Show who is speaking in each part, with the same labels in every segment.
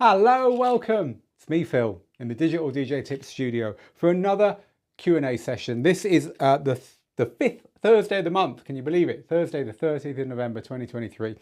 Speaker 1: Hello, welcome. It's me, Phil, in the Digital DJ Tips studio for another Q&A session. This is the fifth Thursday of the month. Can you believe it? Thursday, the 30th of November, 2023.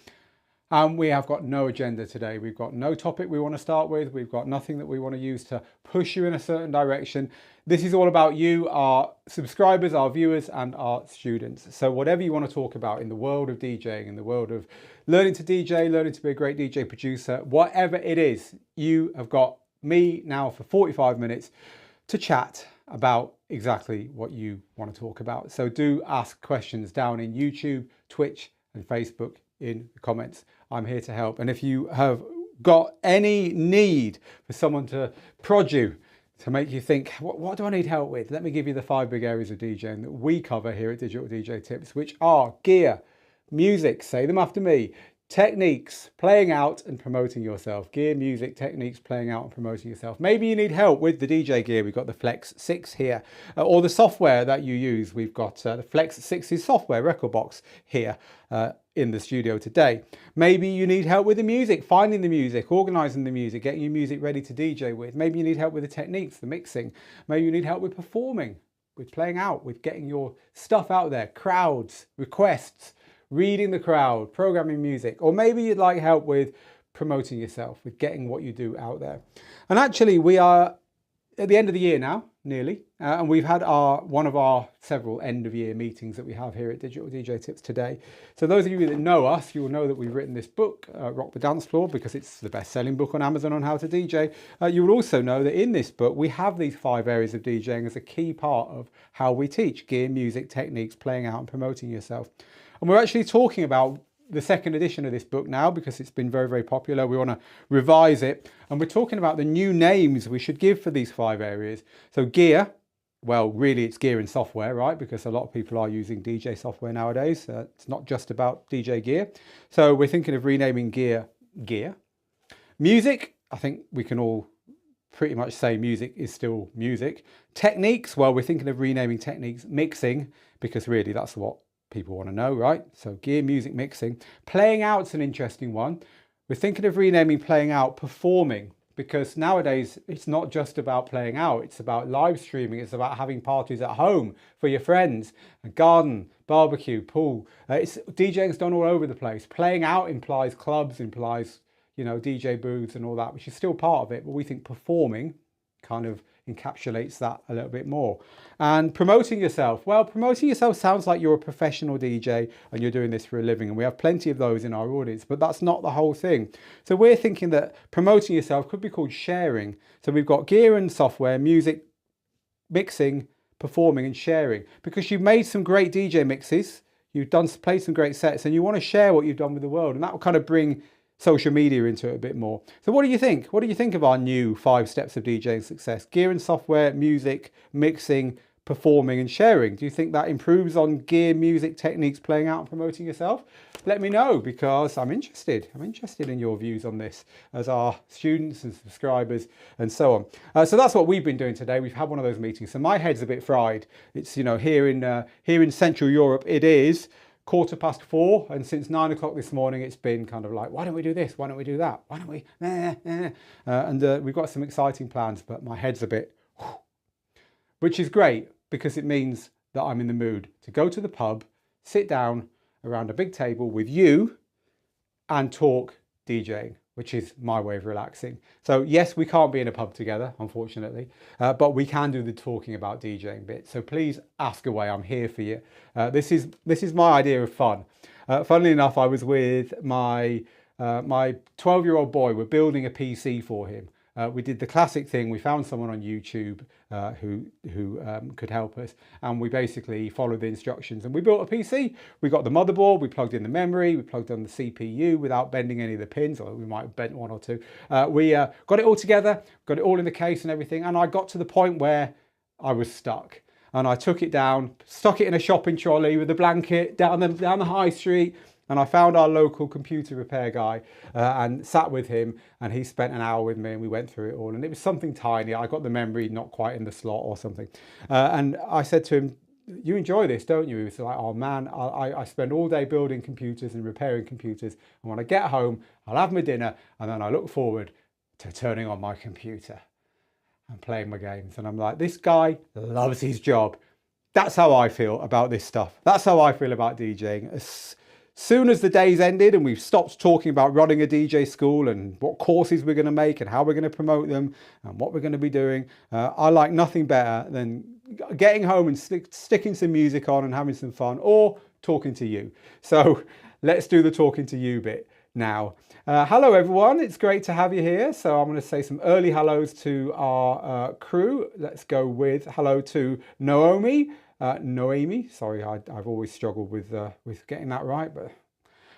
Speaker 1: We have got no agenda today. We've got no topic we want to start with. We've got nothing that we want to use to push you in a certain direction. This is all about you, our subscribers, our viewers, and our students. So whatever you want to talk about in the world of DJing, in the world of learning to DJ, learning to be a great DJ producer, whatever it is, you have got me now for 45 minutes to chat about exactly what you want to talk about. So do ask questions down in YouTube, Twitch, and Facebook in the comments. I'm here to help. And if you have got any need for someone to prod you, to make you think, what do I need help with? Let me give you the 5 big areas of DJing that we cover here at Digital DJ Tips, which are gear, music, say them after me, techniques, playing out and promoting yourself. Gear, music, techniques, playing out and promoting yourself. Maybe you need help with the DJ gear. We've got the Flex 6 here, or the software that you use. We've got the Flex 6's software record box here in the studio today. Maybe you need help with the music, finding the music, organizing the music, getting your music ready to DJ with. Maybe you need help with the techniques, the mixing. Maybe you need help with performing, with playing out, with getting your stuff out there, crowds, requests, reading the crowd, programming music. Or maybe you'd like help with promoting yourself, with getting what you do out there. And actually we are at the end of the year now, nearly, and we've had one of our several end of year meetings that we have here at Digital DJ Tips today. So those of you that know us, you will know that we've written this book, Rock the Dance Floor, because it's the best-selling book on Amazon on how to DJ. You will also know that in this book, we have these 5 areas of DJing as a key part of how we teach: gear, music, techniques, playing out and promoting yourself. And we're actually talking about the second edition of this book now because it's been very, very popular. We want to revise it. And we're talking about the new names we should give for these 5 areas. So gear, well, really it's gear and software, right? Because a lot of people are using DJ software nowadays. It's not just about DJ gear. So we're thinking of renaming gear. Music, I think we can all pretty much say music is still music. Techniques, well, we're thinking of renaming techniques mixing, because really that's what people want to know, right? So gear, music, mixing. Playing out's an interesting one. We're thinking of renaming playing out performing, because nowadays it's not just about playing out, it's about live streaming, it's about having parties at home for your friends, a garden, barbecue, pool. DJing's done all over the place. Playing out implies clubs, implies, you know, DJ booths and all that, which is still part of it, but we think performing kind of encapsulates that a little bit more. And promoting yourself, well, promoting yourself sounds like you're a professional DJ and you're doing this for a living, and we have plenty of those in our audience, but that's not the whole thing. So we're thinking that promoting yourself could be called sharing. So we've got gear and software, music, mixing, performing and sharing, because you've made some great DJ mixes, you've played some great sets, and you want to share what you've done with the world, and that will kind of bring social media into it a bit more. So what do you think? What do you think of our new 5 steps of DJing success? Gear and software, music, mixing, performing and sharing. Do you think that improves on gear, music, techniques, playing out and promoting yourself? Let me know, because I'm interested. I'm interested in your views on this as our students and subscribers and so on. So that's what we've been doing today. We've had one of those meetings. So my head's a bit fried. It's, you know, here in Central Europe, it is 4:15, and since 9 o'clock this morning it's been kind of like, why don't we do this, why don't we do that, why don't we and we've got some exciting plans, but my head's a bit which is great, because it means that I'm in the mood to go to the pub, sit down around a big table with you and talk DJing, which is my way of relaxing. So yes, we can't be in a pub together, unfortunately, but we can do the talking about DJing bit. So please ask away, I'm here for you. This is my idea of fun. Funnily enough, I was with my 12-year-old boy. We're building a PC for him. We did the classic thing. We found someone on YouTube who could help us, and we basically followed the instructions and we built a PC. We got the motherboard, we plugged in the memory, we plugged on the CPU without bending any of the pins, or we might have bent 1 or 2. We got it all together, got it all in the case and everything, and I got to the point where I was stuck. And I took it down, stuck it in a shopping trolley with a blanket down the high street, and I found our local computer repair guy and sat with him, and he spent an hour with me and we went through it all. And it was something tiny. I got the memory not quite in the slot or something. And I said to him, you enjoy this, don't you? He was like, oh man, I spend all day building computers and repairing computers. And when I get home, I'll have my dinner and then I look forward to turning on my computer and playing my games. And I'm like, this guy loves his job. That's how I feel about this stuff. That's how I feel about DJing. As soon as the day's ended and we've stopped talking about running a DJ school and what courses we're going to make and how we're going to promote them and what we're going to be doing, I like nothing better than getting home and sticking some music on and having some fun, or talking to you. So let's do the talking to you bit now. Hello everyone, it's great to have you here. So I'm going to say some early hellos to our crew. Let's go with hello to Noemi. Sorry, I've always struggled with getting that right, but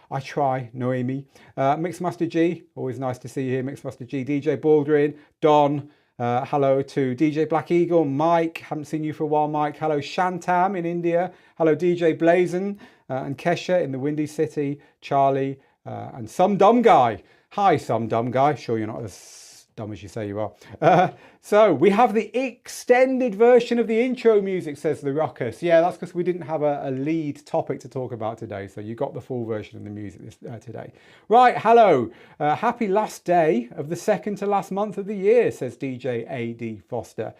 Speaker 1: I try. Noemi. Mixmaster G, always nice to see you here. Mixmaster G, DJ Baldwin, Don. Hello to DJ Black Eagle, Mike. Haven't seen you for a while, Mike. Hello Shantam in India. Hello DJ Blazon and Kesha in the Windy City. Charlie. And some dumb guy. Hi, some dumb guy. Sure, you're not as dumb as you say you are. So we have the extended version of the intro music, says the Ruckus. Yeah, that's because we didn't have a lead topic to talk about today. So you got the full version of the music today. Right, hello. Happy last day of the second to last month of the year, says DJ A.D. Foster.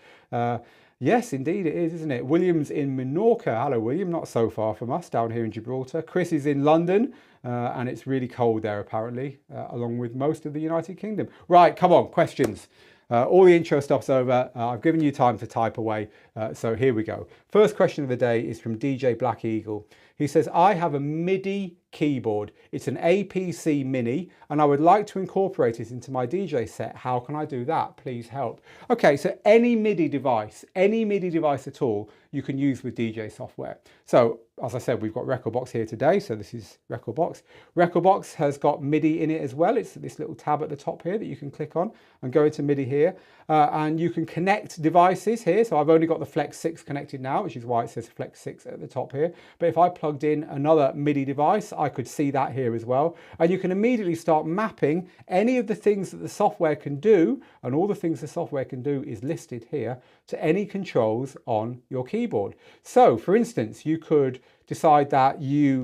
Speaker 1: Yes, indeed it is, isn't it? William's in Menorca. Hello, William. Not so far from us down here in Gibraltar. Chris is in London, and it's really cold there, apparently, along with most of the United Kingdom. Right, come on, questions. All the intro stuff's over. I've given you time to type away. So here we go. First question of the day is from DJ Black Eagle. He says, I have a MIDI keyboard. It's an APC Mini, and I would like to incorporate it into my DJ set. How can I do that? Please help. Okay, so any MIDI device at all, you can use with DJ software. So as I said, we've got Rekordbox here today. So this is Rekordbox. Rekordbox has got MIDI in it as well. It's this little tab at the top here that you can click on and go into MIDI here. And you can connect devices here. So I've only got the Flex 6 connected now, which is why it says Flex 6 at the top here. But if I plugged in another MIDI device, I could see that here as well. And you can immediately start mapping any of the things that the software can do, and all the things the software can do is listed here, to any controls on your keyboard. So for instance, you could decide that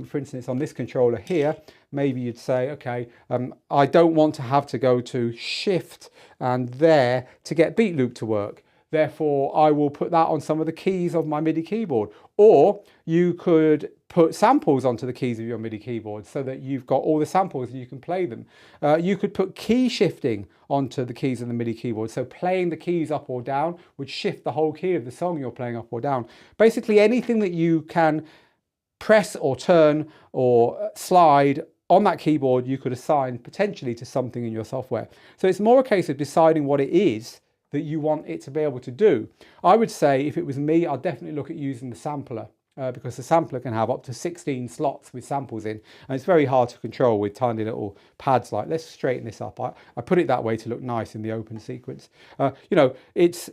Speaker 1: for instance, on this controller here, maybe you'd say, okay, I don't want to have to go to Shift and there to get beat loop to work. Therefore, I will put that on some of the keys of my MIDI keyboard. Or you could put samples onto the keys of your MIDI keyboard so that you've got all the samples and you can play them. You could put key shifting onto the keys of the MIDI keyboard. So playing the keys up or down would shift the whole key of the song you're playing up or down. Basically anything that you can press or turn or slide on that keyboard, you could assign potentially to something in your software. So it's more a case of deciding what it is that you want it to be able to do. I would say if it was me, I'd definitely look at using the sampler because the sampler can have up to 16 slots with samples in, and it's very hard to control with tiny little pads like, let's straighten this up. I put it that way to look nice in the open sequence. You know, it's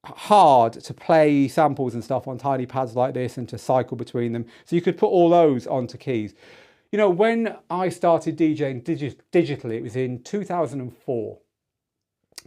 Speaker 1: hard to play samples and stuff on tiny pads like this and to cycle between them. So you could put all those onto keys. You know, when I started DJing digitally, it was in 2004.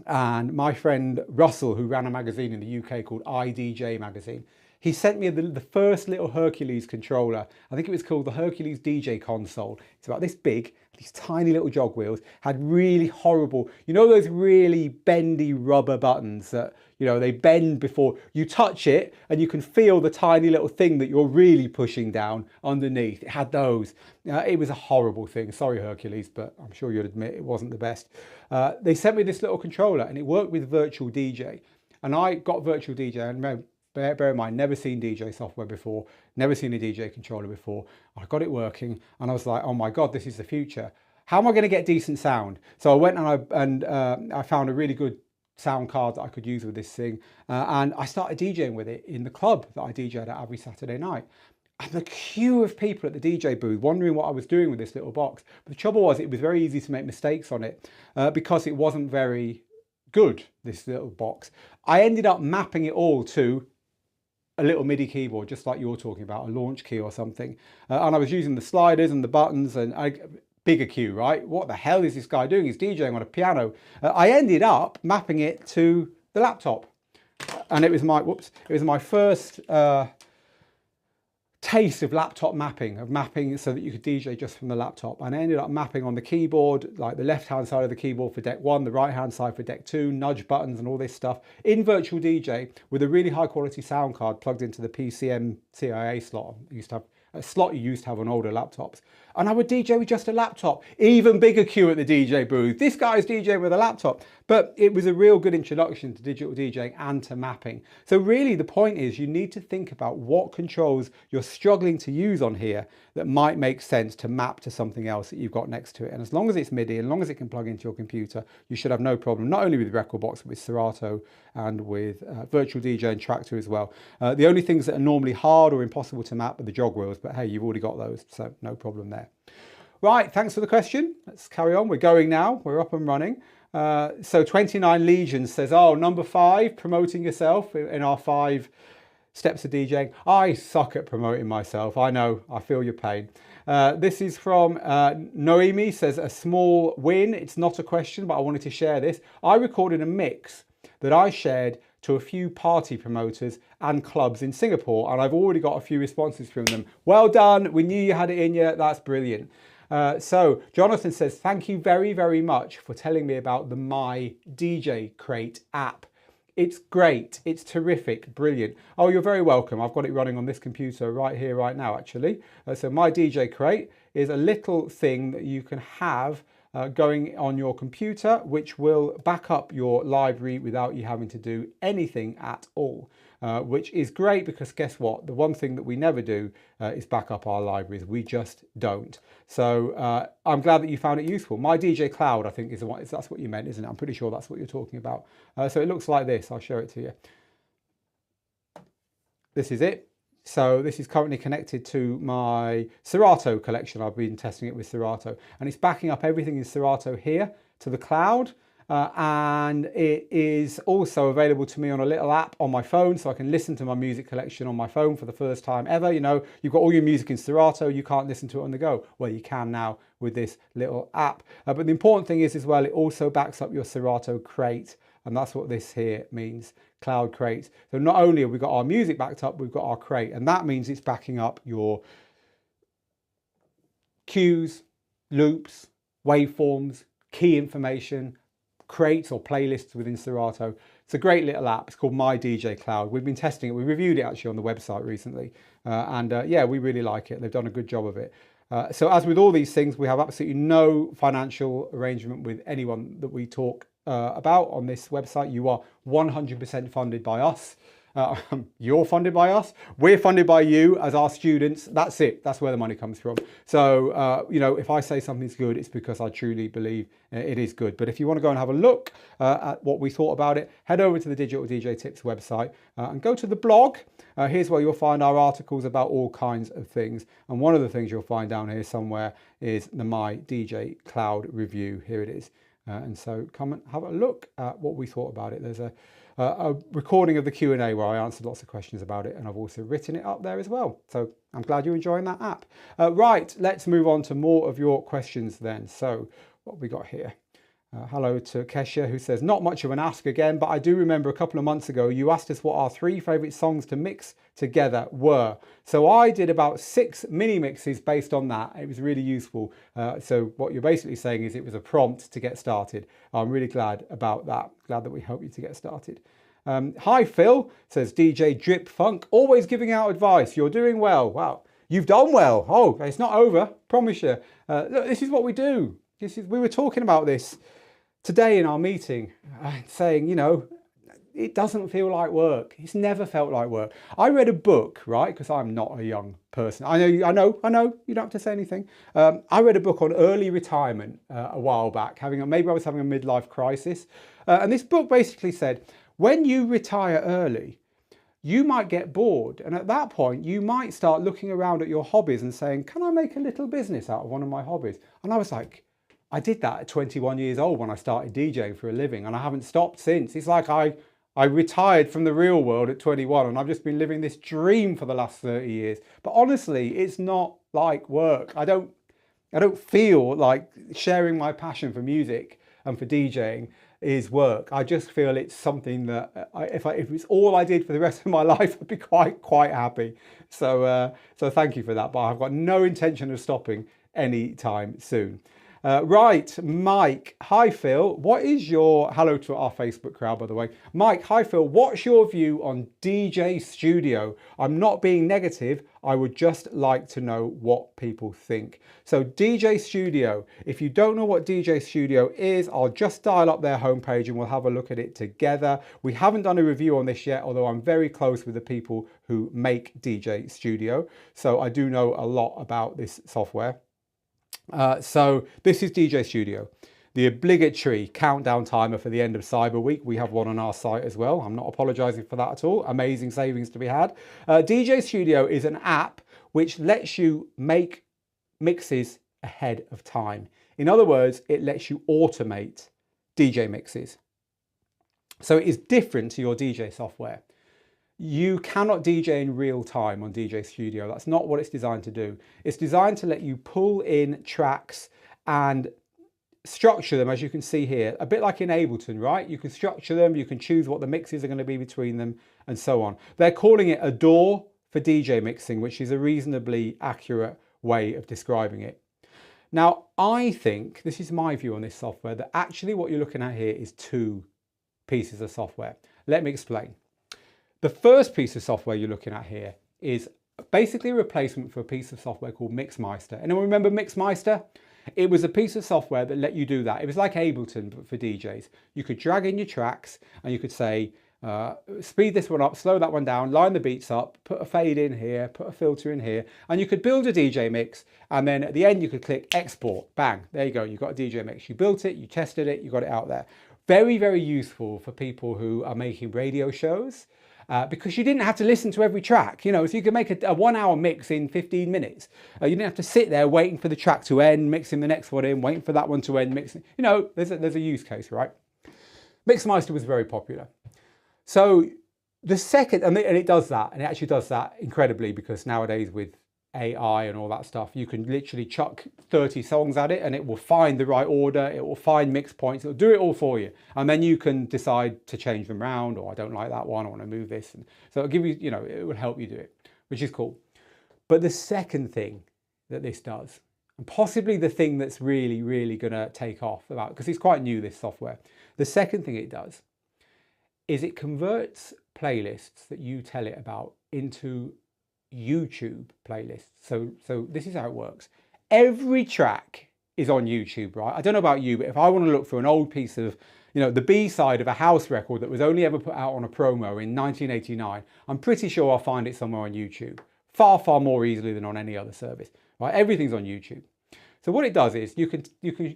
Speaker 1: And my friend Russell, who ran a magazine in the UK called iDJ magazine, he sent me the first little Hercules controller. I think it was called the Hercules DJ console. It's about this big, these tiny little jog wheels, had really horrible, you know, those really bendy rubber buttons that, you know, they bend before you touch it and you can feel the tiny little thing that you're really pushing down underneath. It had those. It was a horrible thing. Sorry, Hercules, but I'm sure you'd admit it wasn't the best. They sent me this little controller and it worked with Virtual DJ. And I got Virtual DJ and bear in mind, never seen DJ software before, never seen a DJ controller before. I got it working and I was like, oh my God, this is the future. How am I going to get decent sound? So I went and I found a really good sound card that I could use with this thing. And I started DJing with it in the club that I DJed at every Saturday night. And the queue of people at the DJ booth wondering what I was doing with this little box. But the trouble was it was very easy to make mistakes on it because it wasn't very good, this little box. I ended up mapping it all to a little MIDI keyboard, just like you're talking about, a launch key or something. And I was using the sliders and the buttons and bigger cue, right? What the hell is this guy doing? He's DJing on a piano. I ended up mapping it to the laptop. And it was my, it was my first taste of laptop mapping, so that you could DJ just from the laptop. And I ended up mapping on the keyboard, like the left-hand side of the keyboard for deck 1, the right-hand side for deck 2, nudge buttons and all this stuff in Virtual DJ with a really high-quality sound card plugged into the PCM CIA slot. I used to have a slot you used to have on older laptops. And I would DJ with just a laptop. Even bigger queue at the DJ booth. This guy's DJing with a laptop. But it was a real good introduction to digital DJing and to mapping. So really the point is you need to think about what controls you're struggling to use on here that might make sense to map to something else that you've got next to it. And as long as it's MIDI, and as long as it can plug into your computer, you should have no problem, not only with Rekordbox, but with Serato and with Virtual DJ and Traktor as well. The only things that are normally hard or impossible to map are the jog wheels, but hey, you've already got those, so no problem there. Right, thanks for the question. Let's carry on. We're going now. We're up and running. So 29 Legions says, oh, number 5, promoting yourself in our 5 steps of DJing. I suck at promoting myself. I know, I feel your pain. This is from Noemi, says, a small win. It's not a question, but I wanted to share this. I recorded a mix that I shared to a few party promoters and clubs in Singapore, and I've already got a few responses from them. Well done. We knew you had it in you. That's brilliant. So Jonathan says, thank you very, very much for telling me about the My DJ Crate app. It's great. It's terrific. Brilliant. Oh, you're very welcome. I've got it running on this computer right here, right now, actually. So My DJ Crate is a little thing that you can have going on your computer, which will back up your library without you having to do anything at all. Which is great because guess what? The one thing that we never do is back up our libraries. We just don't. So I'm glad that you found it useful. My DJ Cloud, I think, is the one. That's what you meant, isn't it? I'm pretty sure that's what you're talking about. So it looks like this. I'll show it to you. This is it. So this is currently connected to my Serato collection. I've been testing it with Serato, and it's backing up everything in Serato here to the cloud. And it is also available to me on a little app on my phone, so I can listen to my music collection on my phone for the first time ever. You know, you've got all your music in Serato, you can't listen to it on the go. Well, you can now with this little app. But the important thing is as well, it also backs up your Serato Crate, and that's what this here means, Cloud Crate. So not only have we got our music backed up, we've got our crate, and that means it's backing up your cues, loops, waveforms, key information, crates or playlists within Serato. It's a great little app. It's called My DJ Cloud. We've been testing it. We reviewed it actually on the website recently. Yeah, we really like it. They've done a good job of it. So as with all these things, we have absolutely no financial arrangement with anyone that we talk about on this website. You are 100% funded by us. You're funded by us. We're funded by you as our students. That's it. That's where the money comes from. So, you know, if I say something's good, it's because I truly believe it is good. But if you want to go and have a look at what we thought about it, head over to the Digital DJ Tips website and go to the blog. Here's where you'll find our articles about all kinds of things. And one of the things you'll find down here somewhere is the My DJ Cloud review. Here it is. And so come and have a look at what we thought about it. There's a recording of the Q&A where I answered lots of questions about it, and I've also written it up there as well. So I'm glad you're enjoying that app. Right, let's move on to more of your questions then. So what have we got here? Hello to Kesha, who says, not much of an ask again, but I do remember a couple of months ago you asked us what our 3 favourite songs to mix together were. So I did about 6 mini mixes based on that. It was really useful. So what you're basically saying is it was a prompt to get started. I'm really glad about that. Glad that we helped you to get started. Hi Phil, says DJ Drip Funk, always giving out advice. You're doing well. Wow, you've done well. Oh, it's not over, promise you. Look, this is what we do. We were talking about this today in our meeting, saying, you know, it doesn't feel like work. It's never felt like work. I read a book, right? Because I'm not a young person. I know. You don't have to say anything. I read a book on early retirement a while back. Maybe I was having a midlife crisis. And this book basically said, when you retire early, you might get bored. And at that point, you might start looking around at your hobbies and saying, can I make a little business out of one of my hobbies? And I was like, I did that at 21 years old when I started DJing for a living, and I haven't stopped since. It's like I retired from the real world at 21 and I've just been living this dream for the last 30 years. But honestly, it's not like work. I don't feel like sharing my passion for music and for DJing is work. I just feel it's something that if it's all I did for the rest of my life, I'd be quite happy. So thank you for that. But I've got no intention of stopping anytime soon. Right, Mike. Hi, Phil. What is your... Hello to our Facebook crowd, by the way. Mike, hi, Phil. What's your view on DJ.Studio? I'm not being negative. I would just like to know what people think. So DJ.Studio, if you don't know what DJ.Studio is, I'll just dial up their homepage and we'll have a look at it together. We haven't done a review on this yet, although I'm very close with the people who make DJ.Studio. So I do know a lot about this software. So this is DJ.Studio, the obligatory countdown timer for the end of Cyber Week. We have one on our site as well. I'm not apologizing for that at all. Amazing savings to be had. DJ.Studio is an app which lets you make mixes ahead of time. In other words, it lets you automate DJ mixes. So it is different to your DJ software. You cannot DJ in real time on DJ.Studio. That's not what it's designed to do. It's designed to let you pull in tracks and structure them, as you can see here, a bit like in Ableton, right? You can structure them, you can choose what the mixes are going to be between them, and so on. They're calling it a DAW for DJ mixing, which is a reasonably accurate way of describing it. Now, I think, this is my view on this software, that actually what you're looking at here is two pieces of software. Let me explain. The first piece of software you're looking at here is basically a replacement for a piece of software called Mixmeister. Anyone remember Mixmeister? It was a piece of software that let you do that. It was like Ableton, but for DJs. You could drag in your tracks and you could say, speed this one up, slow that one down, line the beats up, put a fade in here, put a filter in here, and you could build a DJ mix. And then at the end, you could click export, bang, there you go. You've got a DJ mix. You built it, you tested it, you got it out there. Very, very useful for people who are making radio shows. Because you didn't have to listen to every track, you know, so you could make a 1 hour mix in 15 minutes. You didn't have to sit there waiting for the track to end, mixing the next one in, waiting for that one to end, mixing, you know, there's a use case, right? Mixmeister was very popular. So the second, and it does that, and it actually does that incredibly, because nowadays with AI and all that stuff, you can literally chuck 30 songs at it and it will find the right order, it will find mix points, it'll do it all for you. And then you can decide to change them around, or I don't like that one, I want to move this. And so it'll give you, you know, it will help you do it, which is cool. But the second thing that this does, and possibly the thing that's really, really going to take off about, because it's quite new, this software. The second thing it does is it converts playlists that you tell it about into YouTube playlists. So this is how it works. Every track is on YouTube, right? I don't know about you, but if I want to look for an old piece of, you know, the B-side of a house record that was only ever put out on a promo in 1989, I'm pretty sure I'll find it somewhere on YouTube. Far, far more easily than on any other service, right? Everything's on YouTube. So what it does is you can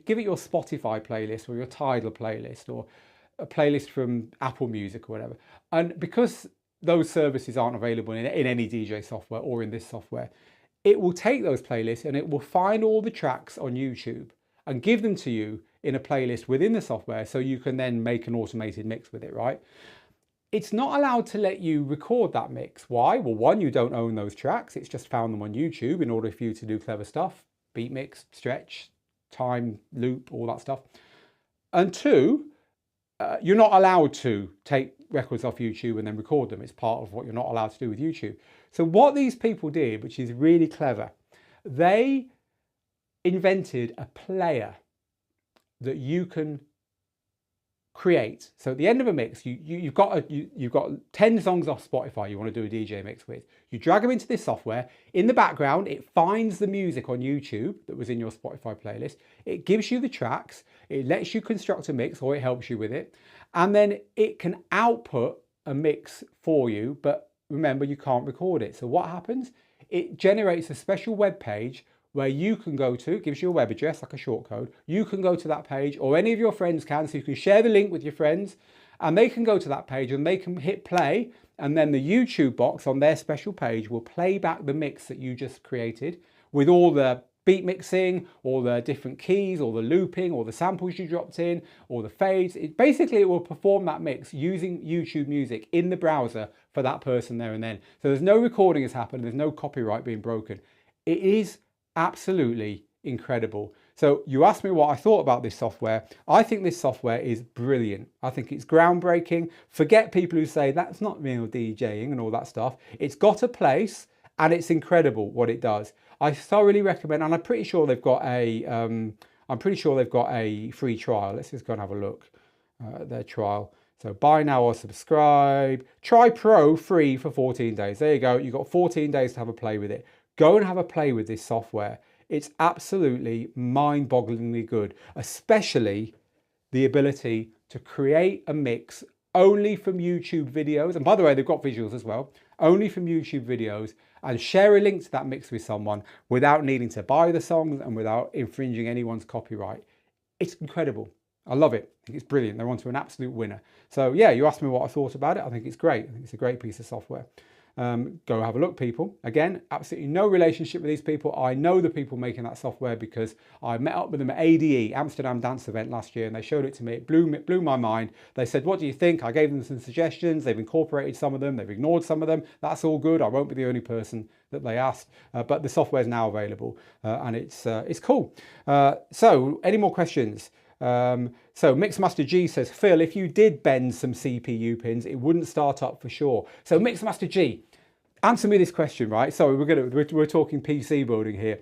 Speaker 1: give it your Spotify playlist or your Tidal playlist or a playlist from Apple Music or whatever. And because those services aren't available in any DJ software or in this software, it will take those playlists and it will find all the tracks on YouTube and give them to you in a playlist within the software, so you can then make an automated mix with it, right? It's not allowed to let you record that mix. Why? Well, one, you don't own those tracks. It's just found them on YouTube in order for you to do clever stuff. Beat mix, stretch, time, loop, all that stuff. And two, you're not allowed to take records off YouTube and then record them. It's part of what you're not allowed to do with YouTube. So what these people did, which is really clever, they invented a player that you can create. So at the end of a mix, you've got 10 songs off Spotify you want to do a DJ mix with. You drag them into this software. In the background, it finds the music on YouTube that was in your Spotify playlist. It gives you the tracks. It lets you construct a mix, or it helps you with it. And then it can output a mix for you, but remember, you can't record it. So what happens? It generates a special web page where you can go to, it gives you a web address, like a shortcode. You can go to that page, or any of your friends can, so you can share the link with your friends, and they can go to that page and they can hit play, and then the YouTube box on their special page will play back the mix that you just created with all the beat mixing, all the different keys, all the looping, all the samples you dropped in, all the fades. Basically, it will perform that mix using YouTube Music in the browser for that person there and then. So there's no recording has happened, there's no copyright being broken. It is absolutely incredible. So you asked me what I thought about this software. I think this software is brilliant. I think it's groundbreaking. Forget people who say that's not real DJing and all that stuff. It's got a place and it's incredible what it does. I thoroughly recommend, and I'm pretty sure they've got a free trial. Let's just go and have a look at their trial. So buy now or subscribe. Try Pro free for 14 days. There you go. You've got 14 days to have a play with it. Go and have a play with this software. It's absolutely mind-bogglingly good, especially the ability to create a mix only from YouTube videos. And by the way, they've got visuals as well, only from YouTube videos, and share a link to that mix with someone without needing to buy the songs and without infringing anyone's copyright. It's incredible. I love it. I think it's brilliant. They're onto an absolute winner. So yeah, you asked me what I thought about it. I think it's great. I think it's a great piece of software. Go have a look, people. Again, absolutely no relationship with these people. I know the people making that software because I met up with them at ADE, Amsterdam Dance Event last year, and they showed it to me. It blew my mind. They said, what do you think? I gave them some suggestions. They've incorporated some of them. They've ignored some of them. That's all good. I won't be the only person that they asked, but the software is now available and it's cool. So any more questions? So Mixmaster G says, Phil, if you did bend some CPU pins, it wouldn't start up for sure. So Mixmaster G, answer me this question, right? So we're talking PC building here.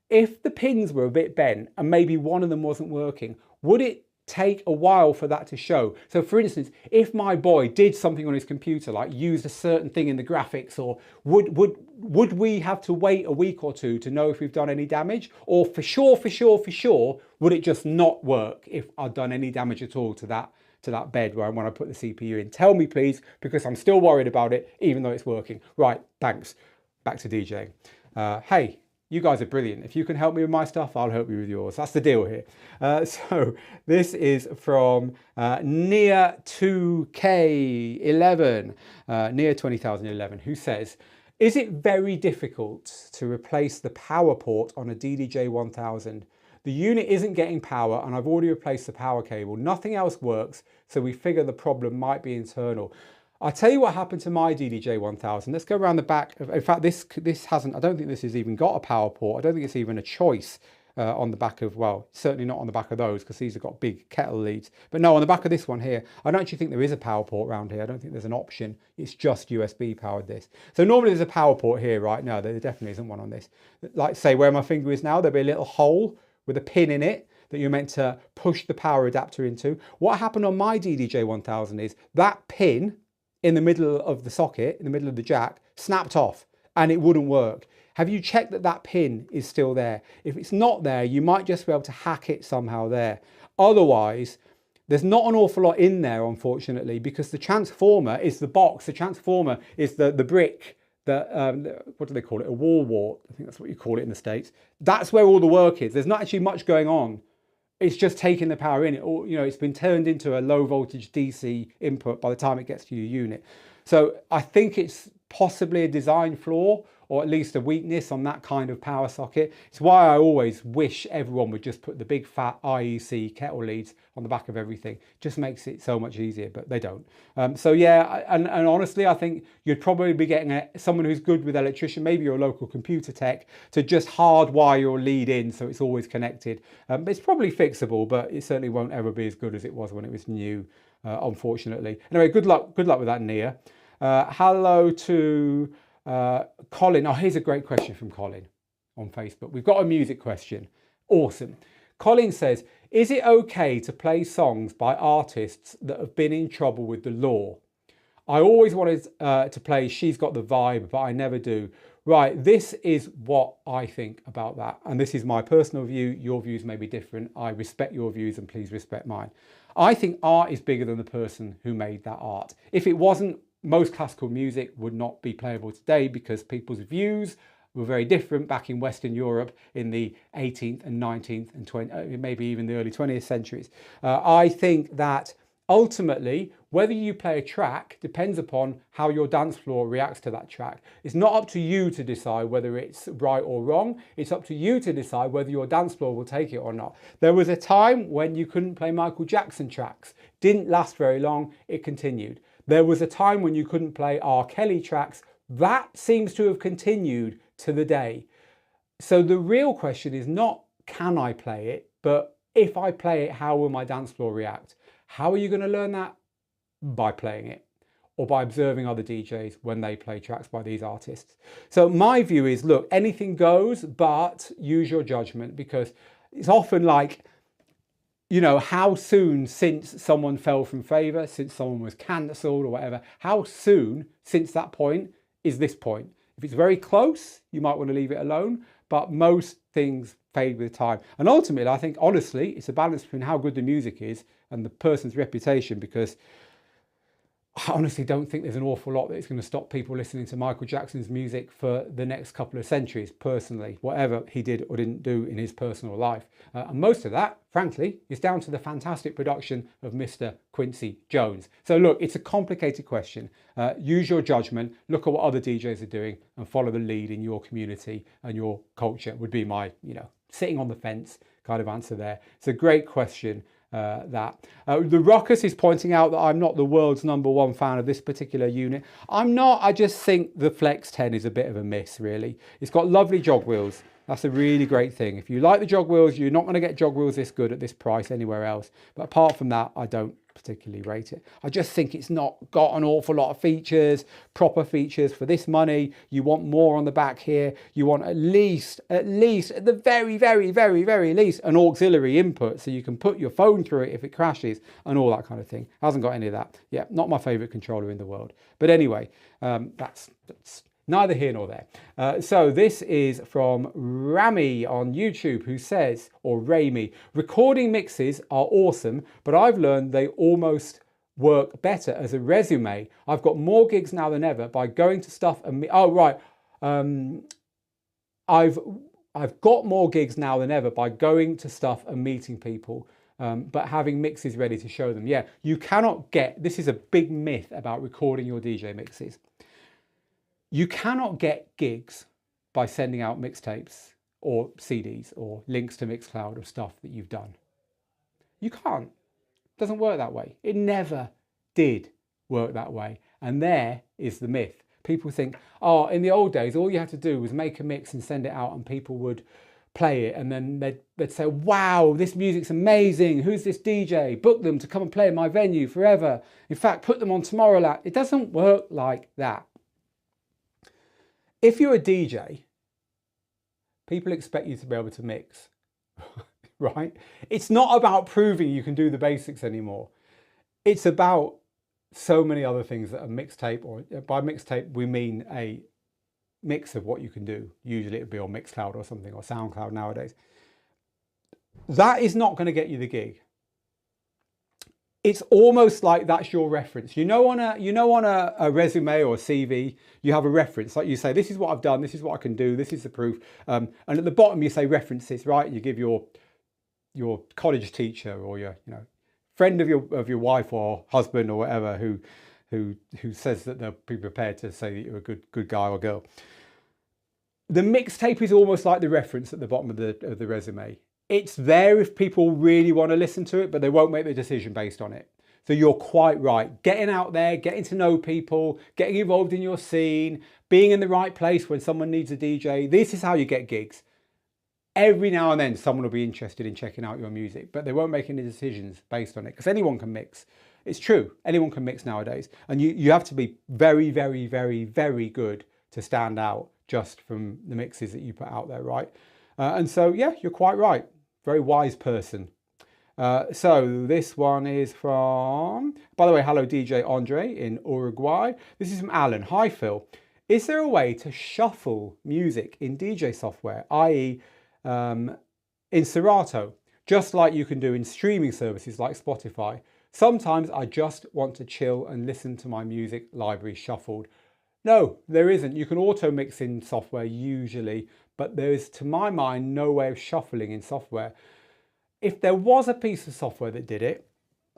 Speaker 1: If the pins were a bit bent and maybe one of them wasn't working, would it take a while for that to show? So for instance, if my boy did something on his computer, like used a certain thing in the graphics, or would we have to wait a week or two to know if we've done any damage? Or for sure, would it just not work if I'd done any damage at all to that bed where when I put the CPU in? Tell me please, because I'm still worried about it, even though it's working. Right, thanks. Back to DJing. Hey, you guys are brilliant. If you can help me with my stuff, I'll help you with yours. That's the deal here. So this is from Near 2K11, Near 2011, who says, is it very difficult to replace the power port on a DDJ-1000? The unit isn't getting power and I've already replaced the power cable. Nothing else works, so we figure the problem might be internal. I'll tell you what happened to my DDJ-1000. Let's go around the back. In fact, this hasn't, I don't think this has even got a power port. I don't think it's even a choice on the back of, well, certainly not on the back of those because these have got big kettle leads. But no, on the back of this one here, I don't actually think there is a power port around here. I don't think there's an option. It's just USB powered this. So normally there's a power port here, right? No, there definitely isn't one on this. Like say where my finger is now, there'll be a little hole with a pin in it that you're meant to push the power adapter into. What happened on my DDJ-1000 is that pin in the middle of the socket, in the middle of the jack, snapped off and it wouldn't work. Have you checked that that pin is still there? If it's not there, you might just be able to hack it somehow there. Otherwise, there's not an awful lot in there, unfortunately, because the transformer is the box. The transformer is the brick, what do they call it? A wall wart. I think that's what you call it in the States. That's where all the work is. There's not actually much going on. It's just taking the power in. Or, you know, it's been turned into a low voltage DC input by the time it gets to your unit. So I think it's possibly a design flaw or at least a weakness on that kind of power socket. It's why I always wish everyone would just put the big fat IEC kettle leads on the back of everything. Just makes it so much easier, but they don't. So yeah, and honestly, I think you'd probably be getting someone who's good with electrician, maybe your local computer tech, to just hardwire your lead in so it's always connected. It's probably fixable, but it certainly won't ever be as good as it was when it was new, unfortunately. Anyway, good luck with that, Nia. Hello to Colin. Oh, here's a great question from Colin on Facebook. We've got a music question. Awesome. Colin says, is it okay to play songs by artists that have been in trouble with the law? I always wanted to play She's Got the Vibe, but I never do. Right, this is what I think about that. And this is my personal view. Your views may be different. I respect your views and please respect mine. I think art is bigger than the person who made that art. If it wasn't, most classical music would not be playable today because people's views were very different back in Western Europe in the 18th and 19th and 20th, maybe even the early 20th centuries. I think that ultimately, whether you play a track depends upon how your dance floor reacts to that track. It's not up to you to decide whether it's right or wrong. It's up to you to decide whether your dance floor will take it or not. There was a time when you couldn't play Michael Jackson tracks. Didn't last very long. It continued. There was a time when you couldn't play R. Kelly tracks. That seems to have continued to the day. So the real question is not, can I play it? But if I play it, how will my dance floor react? How are you going to learn that? By playing it, or by observing other DJs when they play tracks by these artists. So my view is, look, anything goes, but use your judgment, because it's often like, you know, how soon since someone fell from favor, since someone was cancelled or whatever, how soon since that point is this point? If it's very close, you might want to leave it alone, but most things fade with time. And ultimately, I think, honestly, it's a balance between how good the music is and the person's reputation, because I honestly don't think there's an awful lot that's going to stop people listening to Michael Jackson's music for the next couple of centuries, personally, whatever he did or didn't do in his personal life. And most of that, frankly, is down to the fantastic production of Mr. Quincy Jones. So look, it's a complicated question. Use your judgment, look at what other DJs are doing, and follow the lead in your community and your culture would be my, you know, sitting on the fence kind of answer there. It's a great question. The Ruckus is pointing out that I'm not the world's #1 fan of this particular unit. I'm not. I just think the Flex 10 is a bit of a miss, really. It's got lovely jog wheels. That's a really great thing. If you like the jog wheels, you're not going to get jog wheels this good at this price anywhere else. But apart from that, I don't particularly rate it. I just think it's not got an awful lot of features, proper features for this money. You want more on the back here. You want at least at the very least an auxiliary input, so you can put your phone through it if it crashes and all that kind of thing. Hasn't got any of that. Yeah, not my favorite controller in the world. But anyway, that's neither here nor there. So this is from Rami on YouTube, who says, or Rami, recording mixes are awesome, but I've learned they almost work better as a resume. I've got more gigs now than ever by going to stuff and I've got more gigs now than ever by going to stuff and meeting people. But having mixes ready to show them. Yeah, you cannot get, this is a big myth about recording your DJ mixes. You cannot get gigs by sending out mixtapes or CDs or links to Mixcloud of stuff that you've done. You can't. It doesn't work that way. It never did work that way. And there is the myth. People think, oh, in the old days, all you had to do was make a mix and send it out and people would play it. And then they'd say, wow, this music's amazing. Who's this DJ? Book them to come and play in my venue forever. In fact, put them on Tomorrowland. It doesn't work like that. If you're a DJ, people expect you to be able to mix, right? It's not about proving you can do the basics anymore. It's about so many other things that a mixtape, or by mixtape, we mean a mix of what you can do. Usually it would be on Mixcloud or something, or SoundCloud nowadays. That is not going to get you the gig. It's almost like that's your reference. You know, on a resume or a CV, you have a reference. Like you say, this is what I've done, this is what I can do, this is the proof. And at the bottom you say references, right? You give your college teacher or your friend of your wife or husband or whatever who says that they'll be prepared to say that you're a good guy or girl. The mixtape is almost like the reference at the bottom of the resume. It's there if people really want to listen to it, but they won't make the decision based on it. So you're quite right. Getting out there, getting to know people, getting involved in your scene, being in the right place when someone needs a DJ. This is how you get gigs. Every now and then someone will be interested in checking out your music, but they won't make any decisions based on it, because anyone can mix. It's true. Anyone can mix nowadays. And you have to be very good to stand out just from the mixes that you put out there, right? And so, yeah, you're quite right. Very wise person. So this one is from, by the way, hello DJ Andre in Uruguay. This is from Alan. Hi Phil. Is there a way to shuffle music in DJ software, i.e. in Serato, just like you can do in streaming services like Spotify? Sometimes I just want to chill and listen to my music library shuffled. No, there isn't. You can auto mix in software usually, but there is, to my mind, no way of shuffling in software. If there was a piece of software that did it,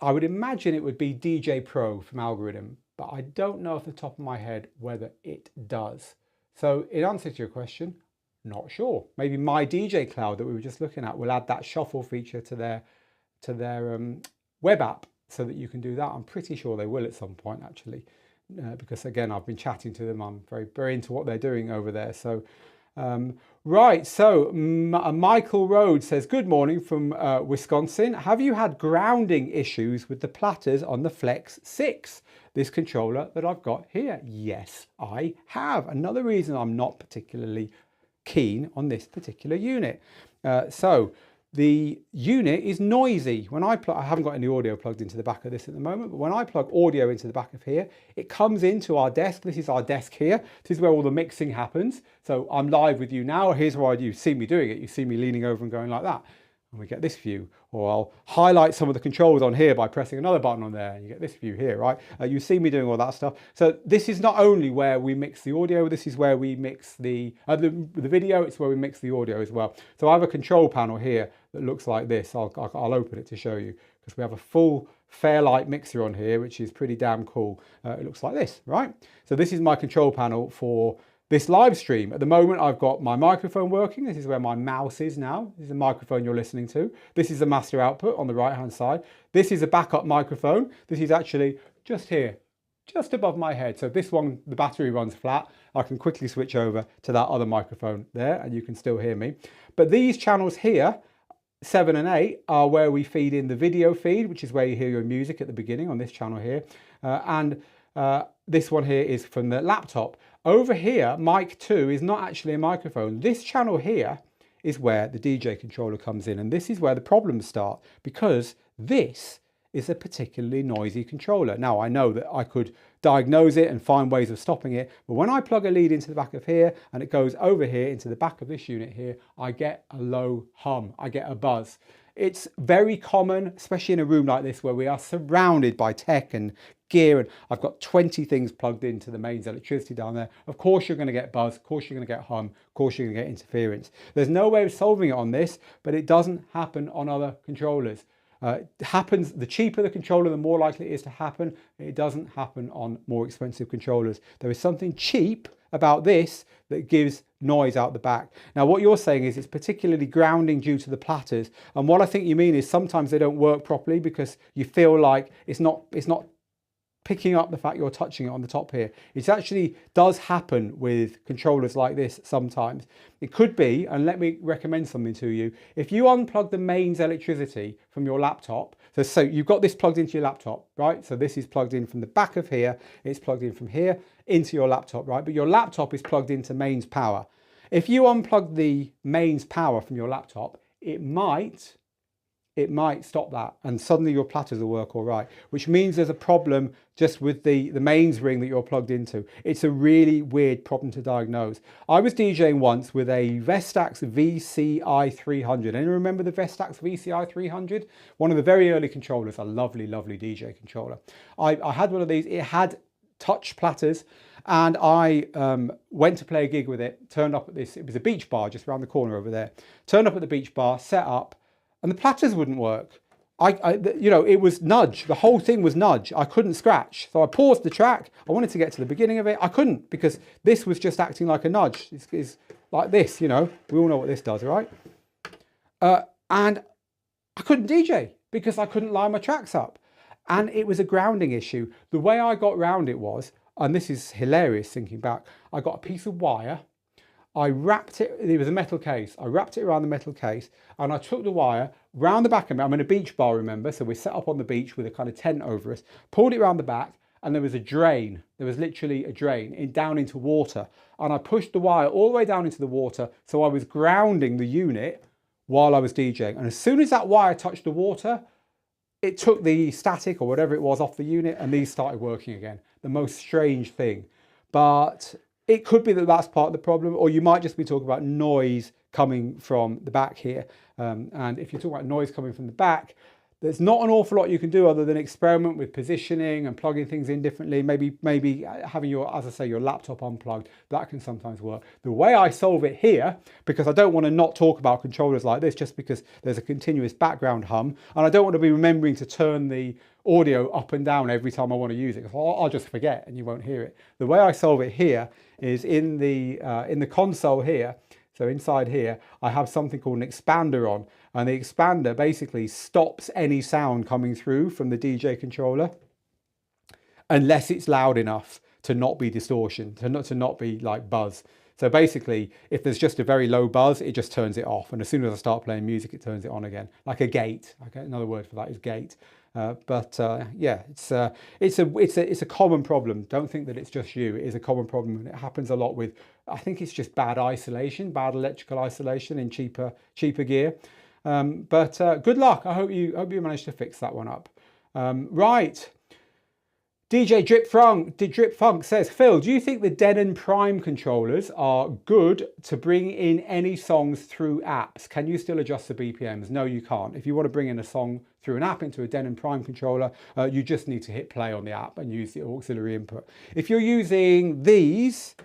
Speaker 1: I would imagine it would be DJ Pro from Algorithm, but I don't know off the top of my head whether it does. So in answer to your question, not sure. Maybe My DJ Cloud that we were just looking at will add that shuffle feature to their web app so that you can do that. I'm pretty sure they will at some point actually, because again, I've been chatting to them. I'm very into what they're doing over there. So Right, so Michael Rhodes says, good morning from Wisconsin. Have you had grounding issues with the platters on the Flex 6, this controller that I've got here? Yes, I have. Another reason I'm not particularly keen on this particular unit. So the unit is noisy. When I haven't got any audio plugged into the back of this at the moment, but when I plug audio into the back of here, it comes into our desk. This is our desk here. This is where all the mixing happens. So I'm live with you now. Here's why you see me doing it. You see me leaning over and going like that. And we get this view. Or I'll highlight some of the controls on here by pressing another button on there, and you get this view here, right? You see me doing all that stuff. So this is not only where we mix the audio, this is where we mix the video, it's where we mix the audio as well. So I have a control panel here that looks like this. I'll open it to show you, because we have a full Fairlight mixer on here, which is pretty damn cool. It looks like this, right? So this is my control panel for this live stream. At the moment, I've got my microphone working. This is where my mouse is now. This is the microphone you're listening to. This is the master output on the right-hand side. This is a backup microphone. This is actually just here, just above my head. So this one, the battery runs flat. I can quickly switch over to that other microphone there, and you can still hear me. But these channels here, 7 and 8, are where we feed in the video feed, which is where you hear your music at the beginning on this channel here. This one here is from the laptop. Over here, mic 2 is not actually a microphone. This channel here is where the DJ controller comes in, and this is where the problems start, because this is a particularly noisy controller. Now, I know that I could diagnose it and find ways of stopping it, but when I plug a lead into the back of here and it goes over here into the back of this unit here, I get a low hum, I get a buzz. It's very common, especially in a room like this where we are surrounded by tech and gear, and I've got 20 things plugged into the mains electricity down there. Of course you're going to get buzz, of course you're going to get hum, of course you're going to get interference. There's no way of solving it on this, but it doesn't happen on other controllers. It happens, the cheaper the controller, the more likely it is to happen. It doesn't happen on more expensive controllers. There is something cheap about this that gives noise out the back. Now, what you're saying is it's particularly grounding due to the platters. And what I think you mean is sometimes they don't work properly because you feel like it's not picking up the fact you're touching it on the top here. It actually does happen with controllers like this sometimes. It could be, and let me recommend something to you, if you unplug the mains electricity from your laptop, so you've got this plugged into your laptop, right? So this is plugged in from the back of here, it's plugged in from here into your laptop, right? But your laptop is plugged into mains power. If you unplug the mains power from your laptop, it might stop that, and suddenly your platters will work all right, which means there's a problem just with the mains ring that you're plugged into. It's a really weird problem to diagnose. I was DJing once with a Vestax VCI 300. Anyone remember the Vestax VCI 300? One of the very early controllers, a lovely, lovely DJ controller. I had one of these. It had touch platters, and I went to play a gig with it, turned up at this, it was a beach bar just around the corner over there, turned up at the beach bar, set up, and the platters wouldn't work. It was nudge. The whole thing was nudge. I couldn't scratch. So I paused the track. I wanted to get to the beginning of it. I couldn't, because this was just acting like a nudge. It's like this, We all know what this does, right? And I couldn't DJ because I couldn't line my tracks up. And it was a grounding issue. The way I got round it was, and this is hilarious thinking back, I got a piece of wire. I wrapped it, it was a metal case. I wrapped it around the metal case, and I took the wire round the back of it. I'm in a beach bar, remember? So we're set up on the beach with a kind of tent over us, pulled it around the back, and there was a drain. There was literally a drain down into water. And I pushed the wire all the way down into the water. So I was grounding the unit while I was DJing. And as soon as that wire touched the water, it took the static or whatever it was off the unit, and these started working again. The most strange thing. But it could be that that's part of the problem, or you might just be talking about noise coming from the back here. And if you're talking about noise coming from the back, there's not an awful lot you can do other than experiment with positioning and plugging things in differently. Maybe having your, as I say, your laptop unplugged, that can sometimes work. The way I solve it here, because I don't want to not talk about controllers like this just because there's a continuous background hum, and I don't want to be remembering to turn the audio up and down every time I want to use it. I'll just forget and you won't hear it. The way I solve it here is in the console here. So inside here, I have something called an expander on, and the expander basically stops any sound coming through from the DJ controller unless it's loud enough to not be distortion, to not be like buzz. So basically, if there's just a very low buzz, it just turns it off. And as soon as I start playing music, it turns it on again, like a gate. Okay, another word for that is gate. Yeah, it's a common problem. Don't think that it's just you. It is a common problem, and it happens a lot with. I think it's just bad isolation, bad electrical isolation in cheaper gear. Good luck. I hope you managed to fix that one up. Right. DJ Drip Funk says, Phil, do you think the Denon Prime controllers are good to bring in any songs through apps? Can you still adjust the BPMs? No, you can't. If you want to bring in a song through an app into a Denon Prime controller, you just need to hit play on the app and use the auxiliary input. If you're using these,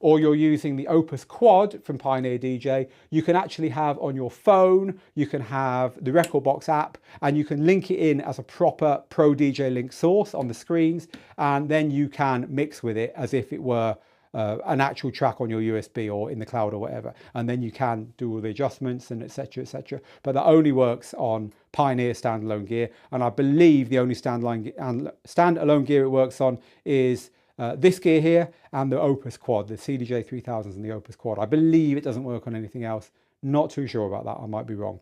Speaker 1: or you're using the Opus Quad from Pioneer DJ, you can actually have on your phone, you can have the Rekordbox app, and you can link it in as a proper Pro DJ Link source on the screens, and then you can mix with it as if it were an actual track on your USB or in the cloud or whatever. And then you can do all the adjustments and etc, etc. But that only works on Pioneer standalone gear. And I believe the only standalone gear it works on is this gear here and the Opus Quad, the CDJ 3000s and the Opus Quad. I believe it doesn't work on anything else. Not too sure about that. I might be wrong.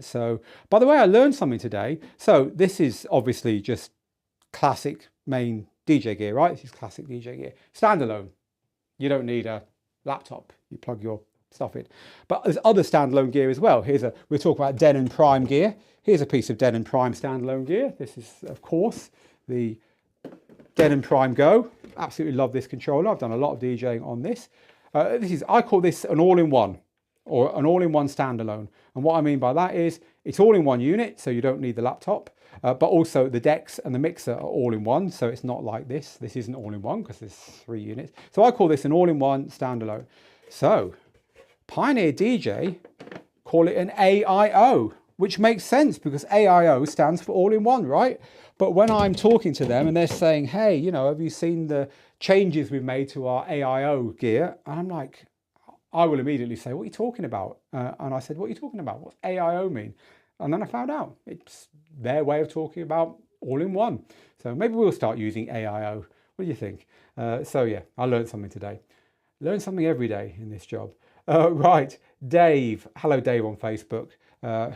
Speaker 1: So, by the way, I learned something today. So this is obviously just classic main DJ gear, right? This is classic DJ gear. Standalone. You don't need a laptop. You plug your stuff in. But there's other standalone gear as well. We're talking about Denon Prime gear. Here's a piece of Denon Prime standalone gear. This is, of course, the Denon Prime Go. Absolutely love this controller. I've done a lot of DJing on this. I call this an all-in-one, or an all-in-one standalone. And what I mean by that is it's all in one unit, so you don't need the laptop, but also the decks and the mixer are all in one. So it's not like this. This isn't all in one because there's 3 units. So I call this an all-in-one standalone. So Pioneer DJ call it an AIO, which makes sense because AIO stands for all-in-one, right? But when I'm talking to them and they're saying, hey, you know, have you seen the changes we've made to our AIO gear? And I'm like, I will immediately say, what are you talking about? And I said, what are you talking about? What's AIO mean? And then I found out it's their way of talking about all-in-one. So maybe we'll start using AIO. What do you think? So yeah, I learned something today. Learn something every day in this job. Right, Dave. Hello, Dave on Facebook.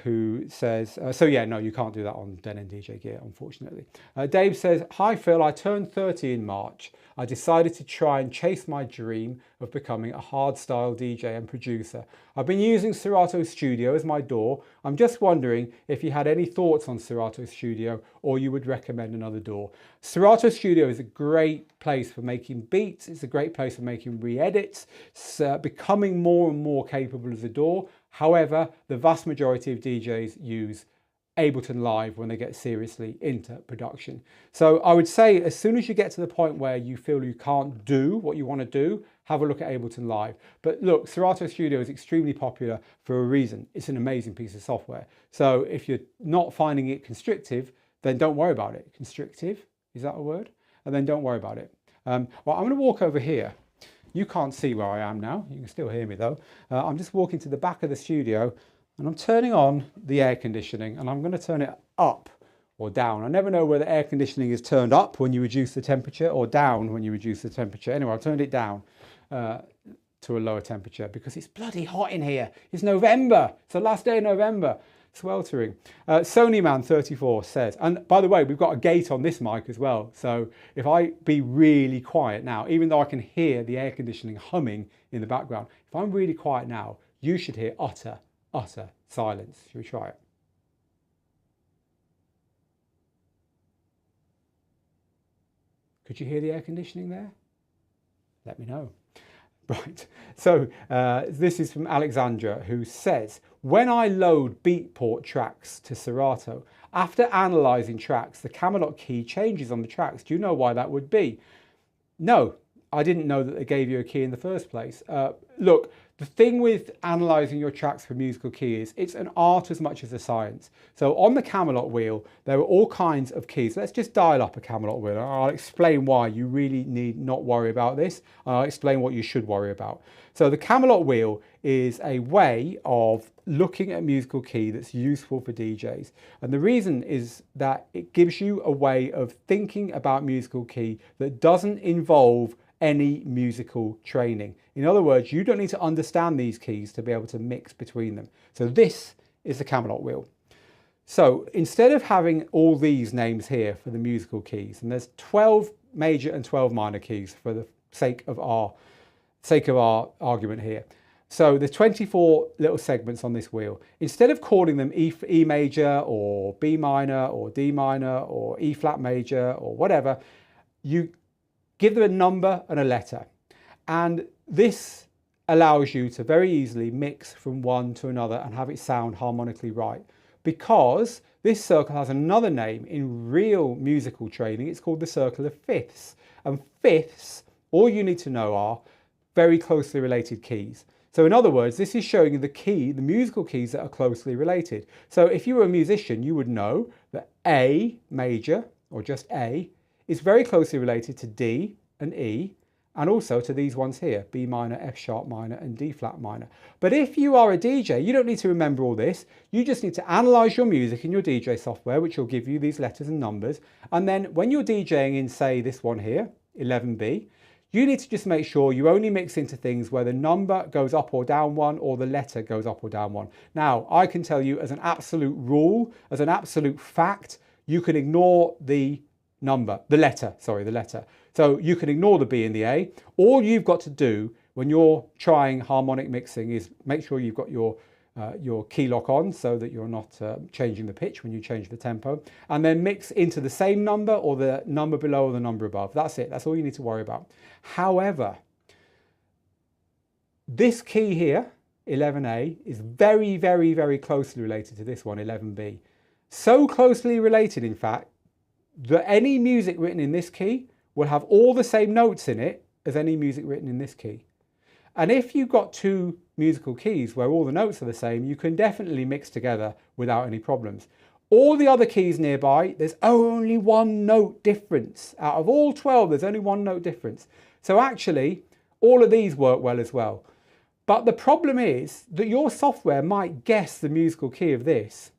Speaker 1: Who says, so yeah, no, you can't do that on Denon DJ gear, unfortunately. Dave says, hi Phil, I turned 30 in March. I decided to try and chase my dream of becoming a hardstyle DJ and producer. I've been using Serato Studio as my DAW. I'm just wondering if you had any thoughts on Serato Studio or you would recommend another DAW. Serato Studio is a great place for making beats. It's a great place for making re-edits. It's becoming more and more capable as a DAW. However, the vast majority of DJs use Ableton Live when they get seriously into production. So I would say as soon as you get to the point where you feel you can't do what you want to do, have a look at Ableton Live. But look, Serato Studio is extremely popular for a reason. It's an amazing piece of software. So if you're not finding it constrictive, then don't worry about it. Constrictive, is that a word? And then don't worry about it. Well, I'm going to walk over here. You can't see where I am now. You can still hear me though. I'm just walking to the back of the studio and I'm turning on the air conditioning and I'm going to turn it up or down. I never know whether air conditioning is turned up when you reduce the temperature or down when you reduce the temperature. Anyway, I've turned it down to a lower temperature because it's bloody hot in here. It's November. It's the last day of November. Sweltering. Sonyman34 says, and by the way, we've got a gate on this mic as well. So if I be really quiet now, even though I can hear the air conditioning humming in the background, if I'm really quiet now, you should hear utter silence. Should we try it? Could you hear the air conditioning there? Let me know. Right, so this is from Alexandra, who says, when I load beatport tracks to Serato, after analysing tracks, the Camelot key changes on the tracks. Do you know why that would be? No, I didn't know that they gave you a key in the first place. Look, the thing with analysing your tracks for musical key is it's an art as much as a science. So on the Camelot wheel, there are all kinds of keys. Let's just dial up a Camelot wheel. I'll explain why you really need not worry about this. I'll explain what you should worry about. So the Camelot wheel is a way of looking at musical key that's useful for DJs. And the reason is that it gives you a way of thinking about musical key that doesn't involve any musical training. In other words, you don't need to understand these keys to be able to mix between them. So this is the Camelot wheel. So instead of having all these names here for the musical keys, and there's 12 major and 12 minor keys for the sake of our argument here. So there's 24 little segments on this wheel. Instead of calling them E major or B minor or D minor or E flat major or whatever, you give them a number and a letter. And this allows you to very easily mix from one to another and have it sound harmonically right. Because this circle has another name in real musical training. It's called the circle of fifths. And fifths, all you need to know, are very closely related keys. So in other words, this is showing you the musical keys that are closely related. So if you were a musician, you would know that A major, or just A, is very closely related to D and E, and also to these ones here, B minor, F sharp minor, and D flat minor. But if you are a DJ, you don't need to remember all this. You just need to analyze your music in your DJ software, which will give you these letters and numbers. And then when you're DJing in, say, this one here, 11B, you need to just make sure you only mix into things where the number goes up or down one, or the letter goes up or down one. Now, I can tell you as an absolute rule, as an absolute fact, you can ignore the letter. So you can ignore the B and the A. All you've got to do when you're trying harmonic mixing is make sure you've got your key lock on so that you're not changing the pitch when you change the tempo, and then mix into the same number or the number below or the number above. That's it. That's all you need to worry about. However, this key here, 11A, is very, very, very closely related to this one, 11B. So closely related, in fact, that any music written in this key will have all the same notes in it as any music written in this key. And if you've got two musical keys where all the notes are the same, you can definitely mix together without any problems. All the other keys nearby, there's only one note difference. Out of all 12, there's only one note difference. So actually, all of these work well as well. But the problem is that your software might guess the musical key of this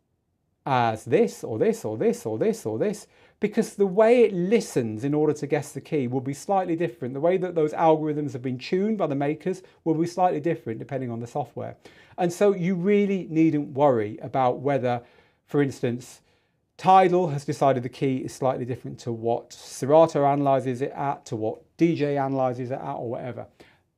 Speaker 1: as this, or this, or this, or this, or this, because the way it listens in order to guess the key will be slightly different. The way that those algorithms have been tuned by the makers will be slightly different depending on the software. And so you really needn't worry about whether, for instance, Tidal has decided the key is slightly different to what Serato analyzes it at, to what DJ analyzes it at, or whatever.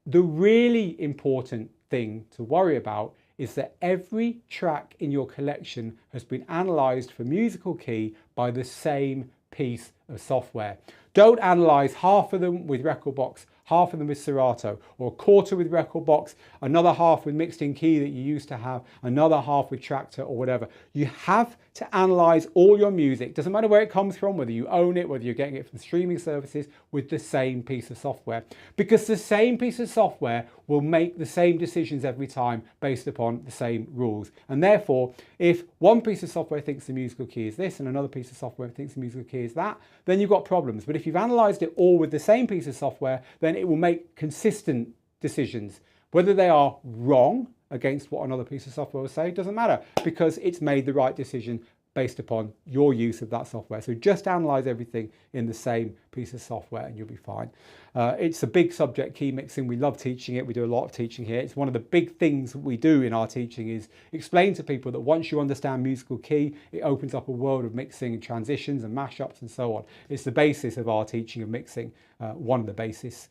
Speaker 1: The really important thing to worry about is that every track in your collection has been analysed for musical key by the same piece of software. Don't analyse half of them with Rekordbox, half of them with Serato, or a quarter with Rekordbox, another half with mixed in key that you used to have, another half with Traktor or whatever. You have to analyse all your music, doesn't matter where it comes from, whether you own it, whether you're getting it from streaming services, with the same piece of software. Because the same piece of software will make the same decisions every time based upon the same rules. And therefore, if one piece of software thinks the musical key is this and another piece of software thinks the musical key is that, then you've got problems. But if you've analysed it all with the same piece of software, then it will make consistent decisions. Whether they are wrong against what another piece of software will say doesn't matter, because it's made the right decision based upon your use of that software. So just analyze everything in the same piece of software and you'll be fine. It's a big subject, key mixing. We love teaching it. We do a lot of teaching here. It's one of the big things that we do in our teaching is explain to people that once you understand musical key, it opens up a world of mixing and transitions and mashups and so on. It's the basis of our teaching of mixing. One of the basis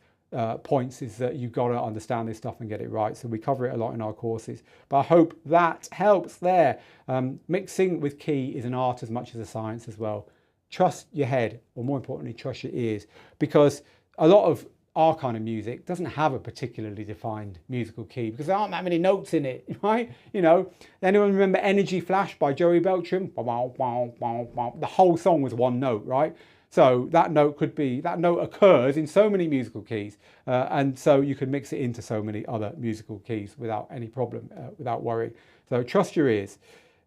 Speaker 1: points is that you've got to understand this stuff and get it right. So we cover it a lot in our courses, but I hope that helps there. Mixing with key is an art as much as a science as well. Trust your head, or more importantly, trust your ears, because a lot of our kind of music doesn't have a particularly defined musical key because there aren't that many notes in it, right? You know, anyone remember Energy Flash by Joey Beltram? The whole song was one note, right? So that note occurs in so many musical keys, and so you can mix it into so many other musical keys without any problem, without worrying. So trust your ears.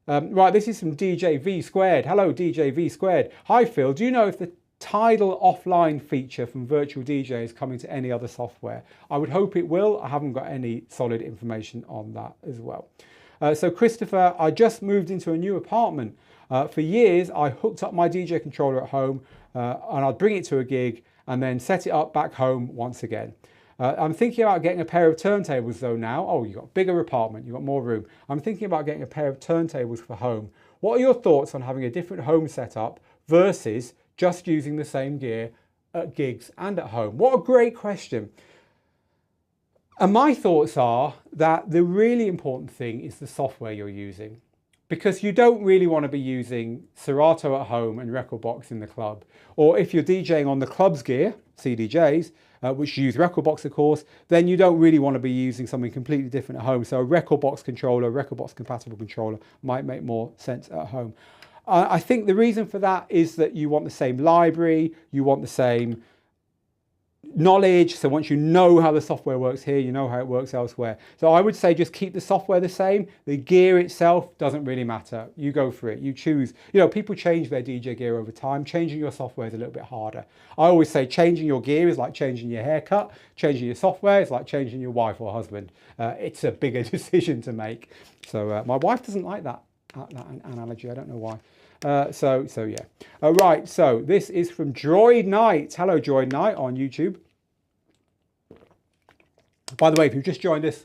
Speaker 1: Right, this is from DJ V Squared. Hello, DJ V Squared. Hi Phil, do you know if the Tidal offline feature from Virtual DJ is coming to any other software? I would hope it will. I haven't got any solid information on that as well. So Christopher, I just moved into a new apartment. For years, I hooked up my DJ controller at home and I'd bring it to a gig and then set it up back home once again. I'm thinking about getting a pair of turntables though now. Oh, you've got a bigger apartment, you've got more room. I'm thinking about getting a pair of turntables for home. What are your thoughts on having a different home setup versus just using the same gear at gigs and at home? What a great question. And my thoughts are that the really important thing is the software you're using, because you don't really want to be using Serato at home and Rekordbox in the club. Or if you're DJing on the club's gear, CDJs, which use Rekordbox of course, then you don't really want to be using something completely different at home. So a Rekordbox controller, Rekordbox compatible controller might make more sense at home. I think the reason for that is that you want the same library, you want the same knowledge. So once you know how the software works here, you know how it works elsewhere. So I would say just keep the software the same. The gear itself doesn't really matter. You go for it. You choose. You know, people change their DJ gear over time. Changing your software is a little bit harder. I always say changing your gear is like changing your haircut. Changing your software is like changing your wife or husband. It's a bigger decision to make. So my wife doesn't like that analogy. I don't know why. So yeah. Right, so this is from Droid Knight. Hello, Droid Knight on YouTube. By the way, if you've just joined us,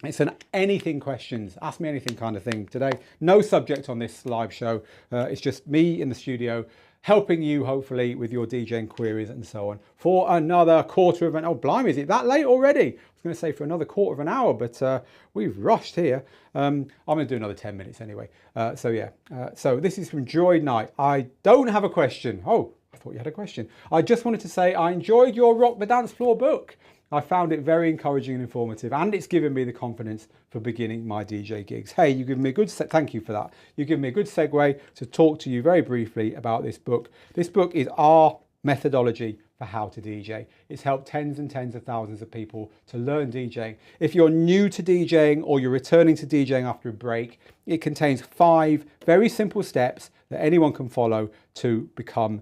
Speaker 1: it's an anything questions, ask me anything kind of thing today. No subject on this live show. It's just me in the studio helping you, hopefully, with your DJing queries and so on for another quarter of an... Oh, blimey, is it that late already? I was going to say for another quarter of an hour, but we've rushed here. I'm going to do another 10 minutes anyway. So yeah, so this is from Droid Knight. I don't have a question. Oh, I thought you had a question. I just wanted to say I enjoyed your Rock the Dance Floor book. I found it very encouraging and informative, and it's given me the confidence for beginning my DJ gigs. Hey, you give me a good, thank you for that. You give me a good segue to talk to you very briefly about this book. This book is our methodology for how to DJ. It's helped tens and tens of thousands of people to learn DJing. If you're new to DJing or you're returning to DJing after a break, it contains 5 very simple steps that anyone can follow to become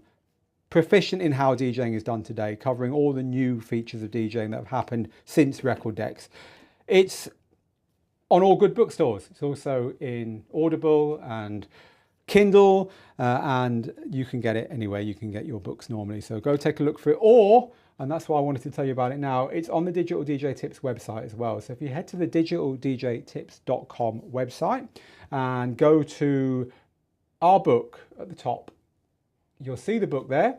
Speaker 1: proficient in how DJing is done today, covering all the new features of DJing that have happened since record decks. It's on all good bookstores. It's also in Audible and Kindle, and you can get it anywhere you can get your books normally. So go take a look for it, or, and that's why I wanted to tell you about it now, it's on the Digital DJ Tips website as well. So if you head to the digitaldjtips.com website and go to our book at the top, you'll see the book there.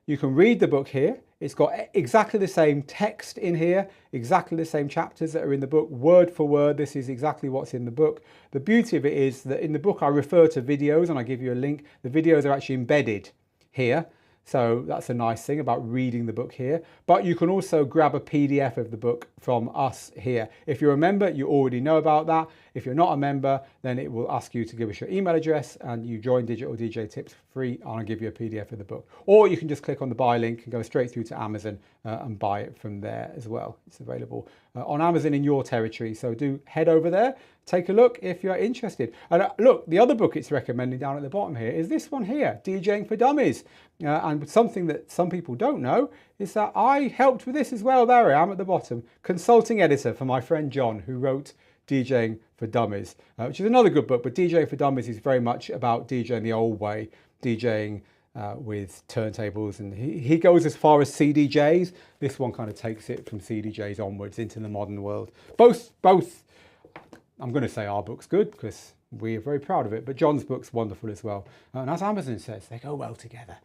Speaker 1: You can read the book here. It's got exactly the same text in here, exactly the same chapters that are in the book, word for word. This is exactly what's in the book. The beauty of it is that in the book I refer to videos and I give you a link. The videos are actually embedded here. So that's a nice thing about reading the book here. But you can also grab a PDF of the book from us here. If you're a member, you already know about that. If you're not a member, then it will ask you to give us your email address and you join Digital DJ Tips for free, and I'll give you a PDF of the book. Or you can just click on the buy link and go straight through to Amazon and buy it from there as well. It's available on Amazon in your territory. So do head over there, take a look if you're interested. And look, the other book it's recommending down at the bottom here is this one here, DJing for Dummies. And something that some people don't know is that I helped with this as well. There I am at the bottom, consulting editor for my friend John, who wrote DJing for Dummies, which is another good book, but DJing for Dummies is very much about DJing the old way, DJing with turntables, and he goes as far as CDJs. This one kind of takes it from CDJs onwards into the modern world. Both, I'm going to say our book's good because we are very proud of it, but John's book's wonderful as well. And as Amazon says, they go well together.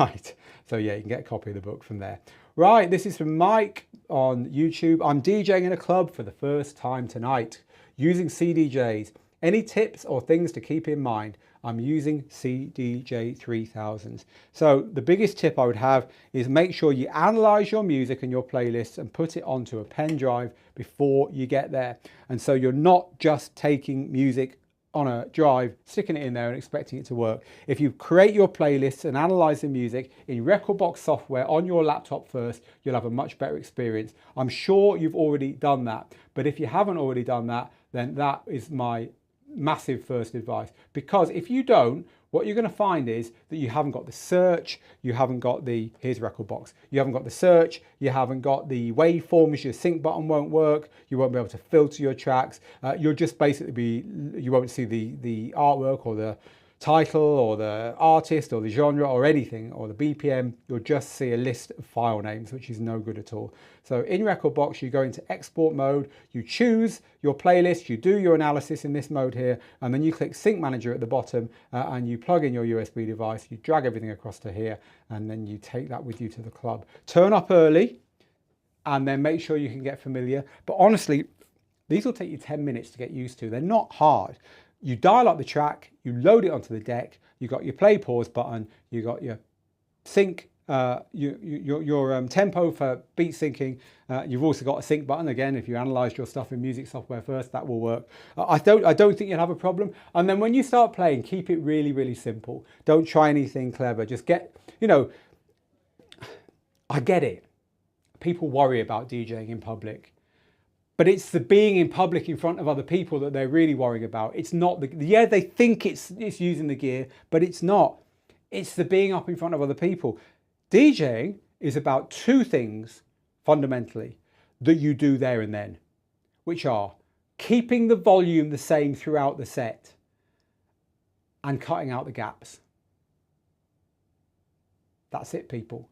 Speaker 1: Right, so yeah, you can get a copy of the book from there. Right, this is from Mike on YouTube. I'm DJing in a club for the first time tonight using CDJs. Any tips or things to keep in mind? I'm using CDJ 3000s. So the biggest tip I would have is make sure you analyze your music and your playlists and put it onto a pen drive before you get there. And so you're not just taking music on a drive, sticking it in there and expecting it to work. If you create your playlists and analyze the music in Rekordbox software on your laptop first, you'll have a much better experience. I'm sure you've already done that, but if you haven't already done that, then that is my massive first advice, because if you don't, what you're going to find is that you haven't got the search, you haven't got the, here's Rekordbox, you haven't got the search, you haven't got the waveforms, your sync button won't work, you won't be able to filter your tracks, you'll just basically be, you won't see the artwork or the title or the artist or the genre or anything or the BPM, you'll just see a list of file names, which is no good at all. So in Rekordbox, you go into export mode, you choose your playlist, you do your analysis in this mode here, and then you click Sync Manager at the bottom and you plug in your USB device, you drag everything across to here, and then you take that with you to the club. Turn up early and then make sure you can get familiar. But honestly, these will take you 10 minutes to get used to. They're not hard. You dial up the track, you load it onto the deck, you got your play pause button, you got your sync, your tempo for beat syncing. You've also got a sync button. Again, if you analyze your stuff in music software first, that will work. I don't think you'll have a problem. And then when you start playing, keep it really, really simple. Don't try anything clever. Just get, I get it. People worry about DJing in public. But it's the being in public in front of other people that they're really worrying about. It's not yeah, they think it's using the gear, but it's not. It's the being up in front of other people. DJing is about two things fundamentally that you do there and then, which are keeping the volume the same throughout the set and cutting out the gaps. That's it, people.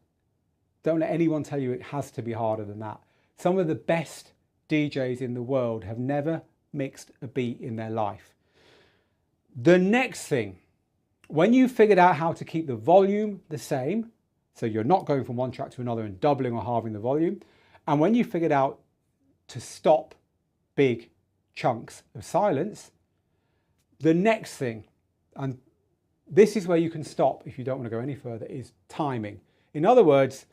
Speaker 1: Don't let anyone tell you it has to be harder than that. Some of the best DJs in the world have never mixed a beat in their life. The next thing, when you've figured out how to keep the volume the same, so you're not going from one track to another and doubling or halving the volume, and when you've figured out to stop big chunks of silence, the next thing, and this is where you can stop if you don't want to go any further, is timing. In other words,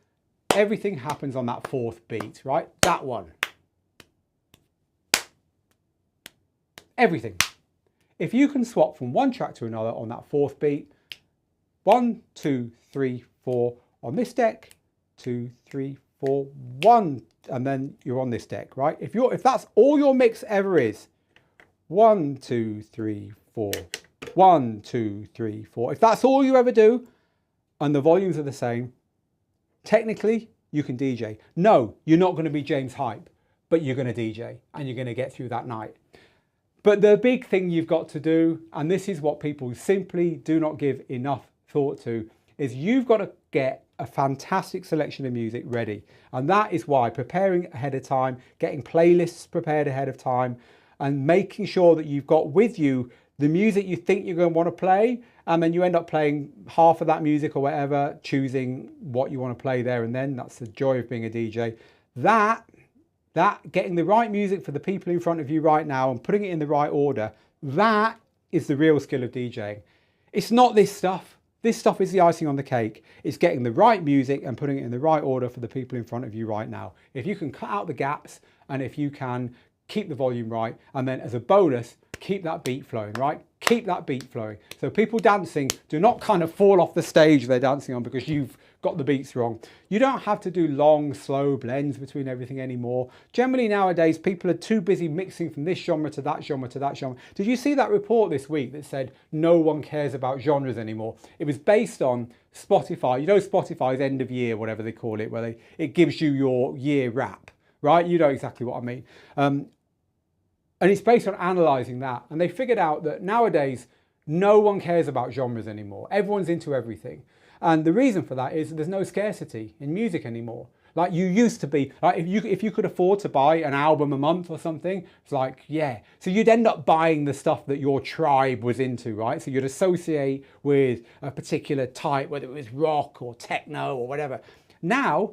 Speaker 1: everything happens on that fourth beat, right? That one. Everything. If you can swap from one track to another on that fourth beat, 1, 2, 3, 4 on this deck, 2, 3, 4, 1, and then you're on this deck, right? If that's all your mix ever is, 1, 2, 3, 4, 1, 2, 3, 4. If that's all you ever do, and the volumes are the same, technically you can DJ. No, you're not going to be James Hype, but you're going to DJ and you're going to get through that night. But the big thing you've got to do, and this is what people simply do not give enough thought to, is you've got to get a fantastic selection of music ready. And that is why preparing ahead of time, getting playlists prepared ahead of time, and making sure that you've got with you the music you think you're going to want to play, and then you end up playing half of that music or whatever, choosing what you want to play there and then. That's the joy of being a DJ. That getting the right music for the people in front of you right now and putting it in the right order, that is the real skill of DJing. It's not this stuff. This stuff is the icing on the cake. It's getting the right music and putting it in the right order for the people in front of you right now. If you can cut out the gaps and if you can keep the volume right, and then as a bonus, keep that beat flowing, right? Keep that beat flowing. So people dancing, do not kind of fall off the stage they're dancing on because you've got the beats wrong. You don't have to do long, slow blends between everything anymore. Generally nowadays, people are too busy mixing from this genre to that genre to that genre. Did you see that report this week that said no one cares about genres anymore? It was based on Spotify. You know Spotify's end of year, whatever they call it, where it gives you your year wrap, right? You know exactly what I mean. And it's based on analysing that. And they figured out that nowadays, no one cares about genres anymore. Everyone's into everything. And the reason for that is there's no scarcity in music anymore. Like you used to be, like if you could afford to buy an album a month or something, it's like, yeah. So you'd end up buying the stuff that your tribe was into, right? So you'd associate with a particular type, whether it was rock or techno or whatever. Now,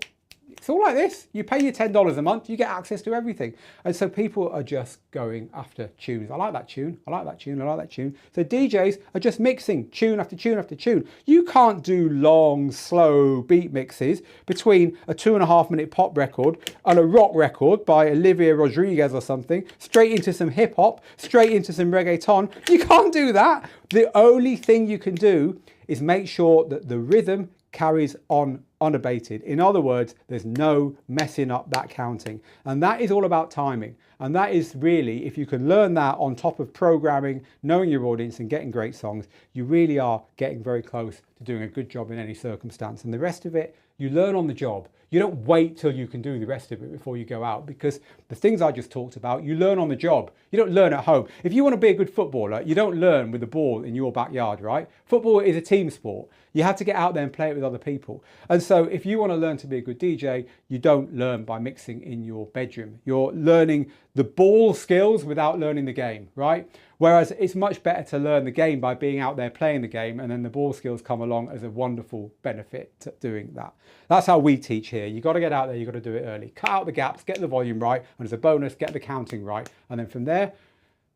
Speaker 1: it's all like this. You pay your $10 a month, you get access to everything. And so people are just going after tunes. I like that tune, I like that tune, I like that tune. So DJs are just mixing tune after tune after tune. You can't do long, slow beat mixes between a 2.5 minute pop record and a rock record by Olivia Rodriguez or something, straight into some hip hop, straight into some reggaeton. You can't do that. The only thing you can do is make sure that the rhythm carries on unabated. In other words, there's no messing up that counting. And that is all about timing. And that is really, if you can learn that on top of programming, knowing your audience and getting great songs, you really are getting very close to doing a good job in any circumstance. And the rest of it, you learn on the job. You don't wait till you can do the rest of it before you go out, because the things I just talked about, you learn on the job. You don't learn at home. If you want to be a good footballer, you don't learn with the ball in your backyard, right? Football is a team sport. You have to get out there and play it with other people. And so if you want to learn to be a good DJ, you don't learn by mixing in your bedroom. You're learning the ball skills without learning the game, right? Whereas it's much better to learn the game by being out there playing the game, and then the ball skills come along as a wonderful benefit to doing that. That's how we teach here. You've got to get out there, you've got to do it early. Cut out the gaps, get the volume right, and as a bonus, get the counting right. And then from there,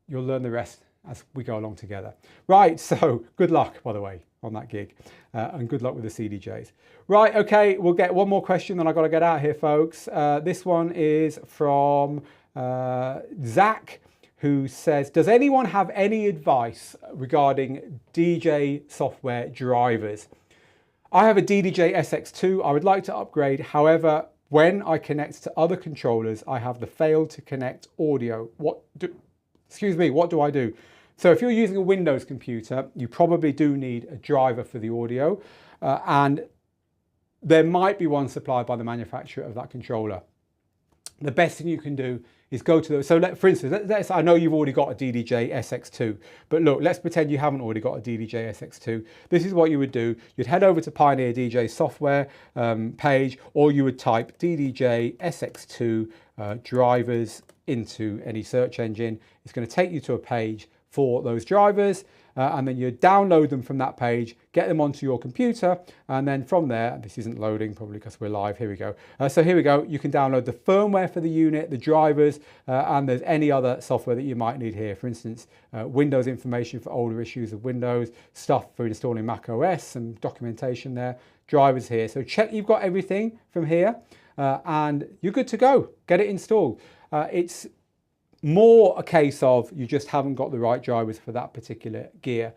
Speaker 1: you'll learn the rest as we go along together. Right, so good luck, by the way, on that gig, and good luck with the CDJs. Right, okay, we'll get one more question, then I've got to get out here, folks. This one is from Zach, who says, does anyone have any advice regarding DJ software drivers? I have a DDJ SX2. I would like to upgrade. However, when I connect to other controllers, I have the failed to connect audio. What do I do? So if you're using a Windows computer, you probably do need a driver for the audio, and there might be one supplied by the manufacturer of that controller. The best thing you can do is go to for instance, I know you've already got a DDJ SX2, but look, let's pretend you haven't already got a DDJ SX2. This is what you would do. You'd head over to Pioneer DJ software page, or you would type DDJ SX2 drivers into any search engine. It's going to take you to a page for those drivers, and then you download them from that page, get them onto your computer, and then from there, this isn't loading probably because we're live, here we go. So here we go, you can download the firmware for the unit, the drivers, and there's any other software that you might need here. For instance, Windows information for older issues of Windows, stuff for installing Mac OS, some documentation there, drivers here. So check you've got everything from here, and you're good to go. Get it installed. It's more a case of you just haven't got the right drivers for that particular gear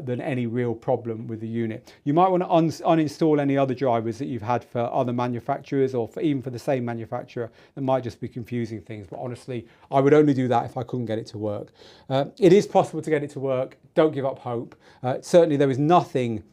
Speaker 1: than any real problem with the unit. You might want to uninstall any other drivers that you've had for other manufacturers, or even for the same manufacturer. That might just be confusing things, but honestly, I would only do that if I couldn't get it to work. It is possible to get it to work. Don't give up hope. Certainly there's nothing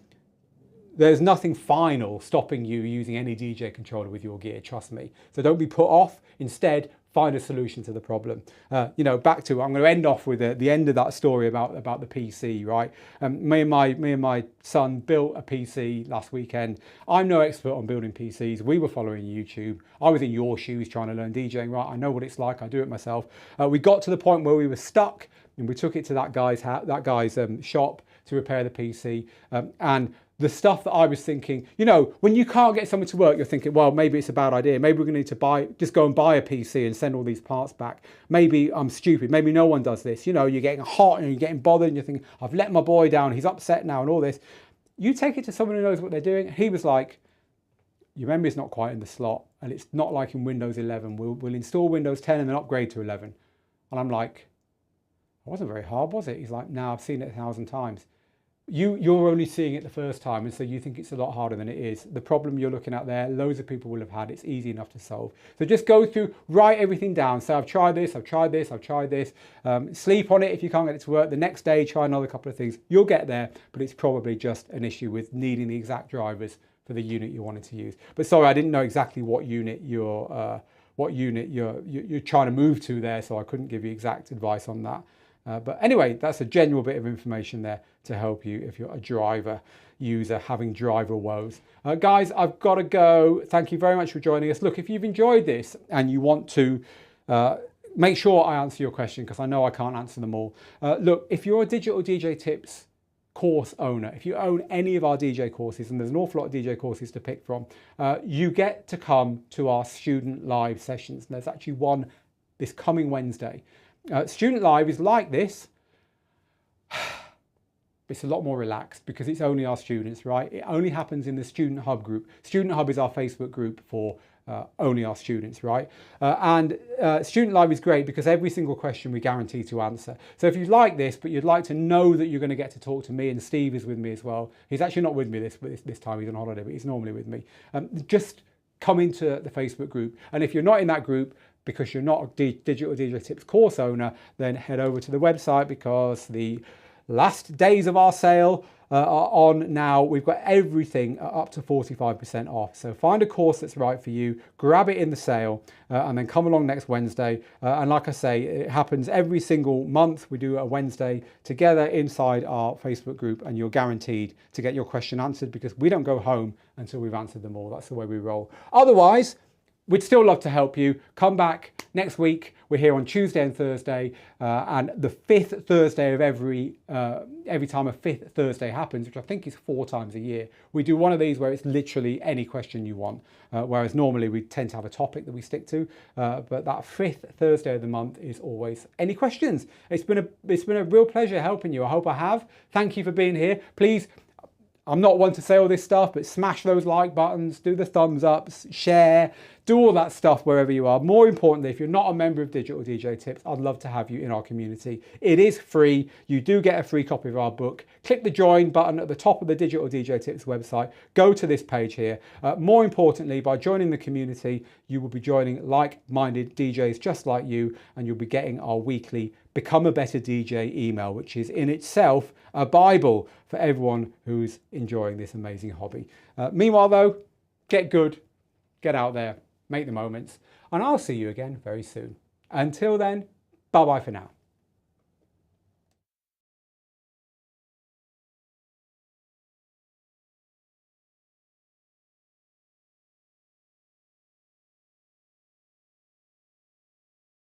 Speaker 1: final stopping you using any DJ controller with your gear, trust me. So don't be put off. Instead, find a solution to the problem. I'm going to end off with the end of that story about the PC, right? Me and my son built a PC last weekend. I'm no expert on building PCs. We were following YouTube. I was in your shoes trying to learn DJing, right? I know what it's like. I do it myself. We got to the point where we were stuck, and we took it to that guy's shop to repair the PC, and the stuff that I was thinking, when you can't get something to work, you're thinking, well, maybe it's a bad idea. Maybe we're going to need to just go and buy a PC and send all these parts back. Maybe I'm stupid. Maybe no one does this. You're getting hot and you're getting bothered and you're thinking, I've let my boy down. He's upset now and all this. You take it to someone who knows what they're doing. He was like, your memory's not quite in the slot, and it's not like in Windows 11. We'll install Windows 10 and then upgrade to 11. And I'm like, it wasn't very hard, was it? He's like, no, I've seen it 1,000 times. You're only seeing it the first time, and so you think it's a lot harder than it is. The problem you're looking at there, loads of people will have had. It's easy enough to solve. So just go through, write everything down. So I've tried this, I've tried this, I've tried this. Sleep on it if you can't get it to work. The next day, try another couple of things. You'll get there, but it's probably just an issue with needing the exact drivers for the unit you wanted to use. But sorry, I didn't know exactly what unit you're trying to move to there, so I couldn't give you exact advice on that. But anyway, that's a general bit of information there to help you if you're a driver user having driver woes. Guys, I've got to go. Thank you very much for joining us. Look, if you've enjoyed this and you want to make sure I answer your question, because I know I can't answer them all. Look, if you're a Digital DJ Tips course owner, if you own any of our DJ courses, and there's an awful lot of DJ courses to pick from, you get to come to our student live sessions. And there's actually one this coming Wednesday. Student Live is like this. It's a lot more relaxed because it's only our students, right? It only happens in the Student Hub group. Student Hub is our Facebook group for only our students, right? And Student Live is great because every single question we guarantee to answer. So if you like this, but you'd like to know that you're going to get to talk to me, and Steve is with me as well. He's actually not with me this time, he's on holiday, but he's normally with me. Just come into the Facebook group. And if you're not in that group, because you're not a Digital DJ Tips course owner, then head over to the website, because the last days of our sale are on now. We've got everything up to 45% off. So find a course that's right for you, grab it in the sale, and then come along next Wednesday. And like I say, it happens every single month. We do a Wednesday together inside our Facebook group, and you're guaranteed to get your question answered because we don't go home until we've answered them all. That's the way we roll. Otherwise, we'd still love to help you. Come back next week. We're here on Tuesday and Thursday, and the 5th Thursday of every time a 5th Thursday happens, which I think is 4 times a year, we do one of these where it's literally any question you want, whereas normally we tend to have a topic that we stick to, but that 5th Thursday of the month is always any questions. It's been a real pleasure helping you. I hope I have. Thank you for being here. Please, I'm not one to say all this stuff, but smash those like buttons, do the thumbs ups, share, do all that stuff wherever you are. More importantly, if you're not a member of Digital DJ Tips, I'd love to have you in our community. It is free. You do get a free copy of our book. Click the join button at the top of the Digital DJ Tips website. Go to this page here. More importantly, by joining the community, you will be joining like-minded DJs just like you, and you'll be getting our weekly Become a Better DJ email, which is in itself a Bible for everyone who's enjoying this amazing hobby. Meanwhile though, get good, get out there, make the moments, and I'll see you again very soon. Until then, bye-bye for now.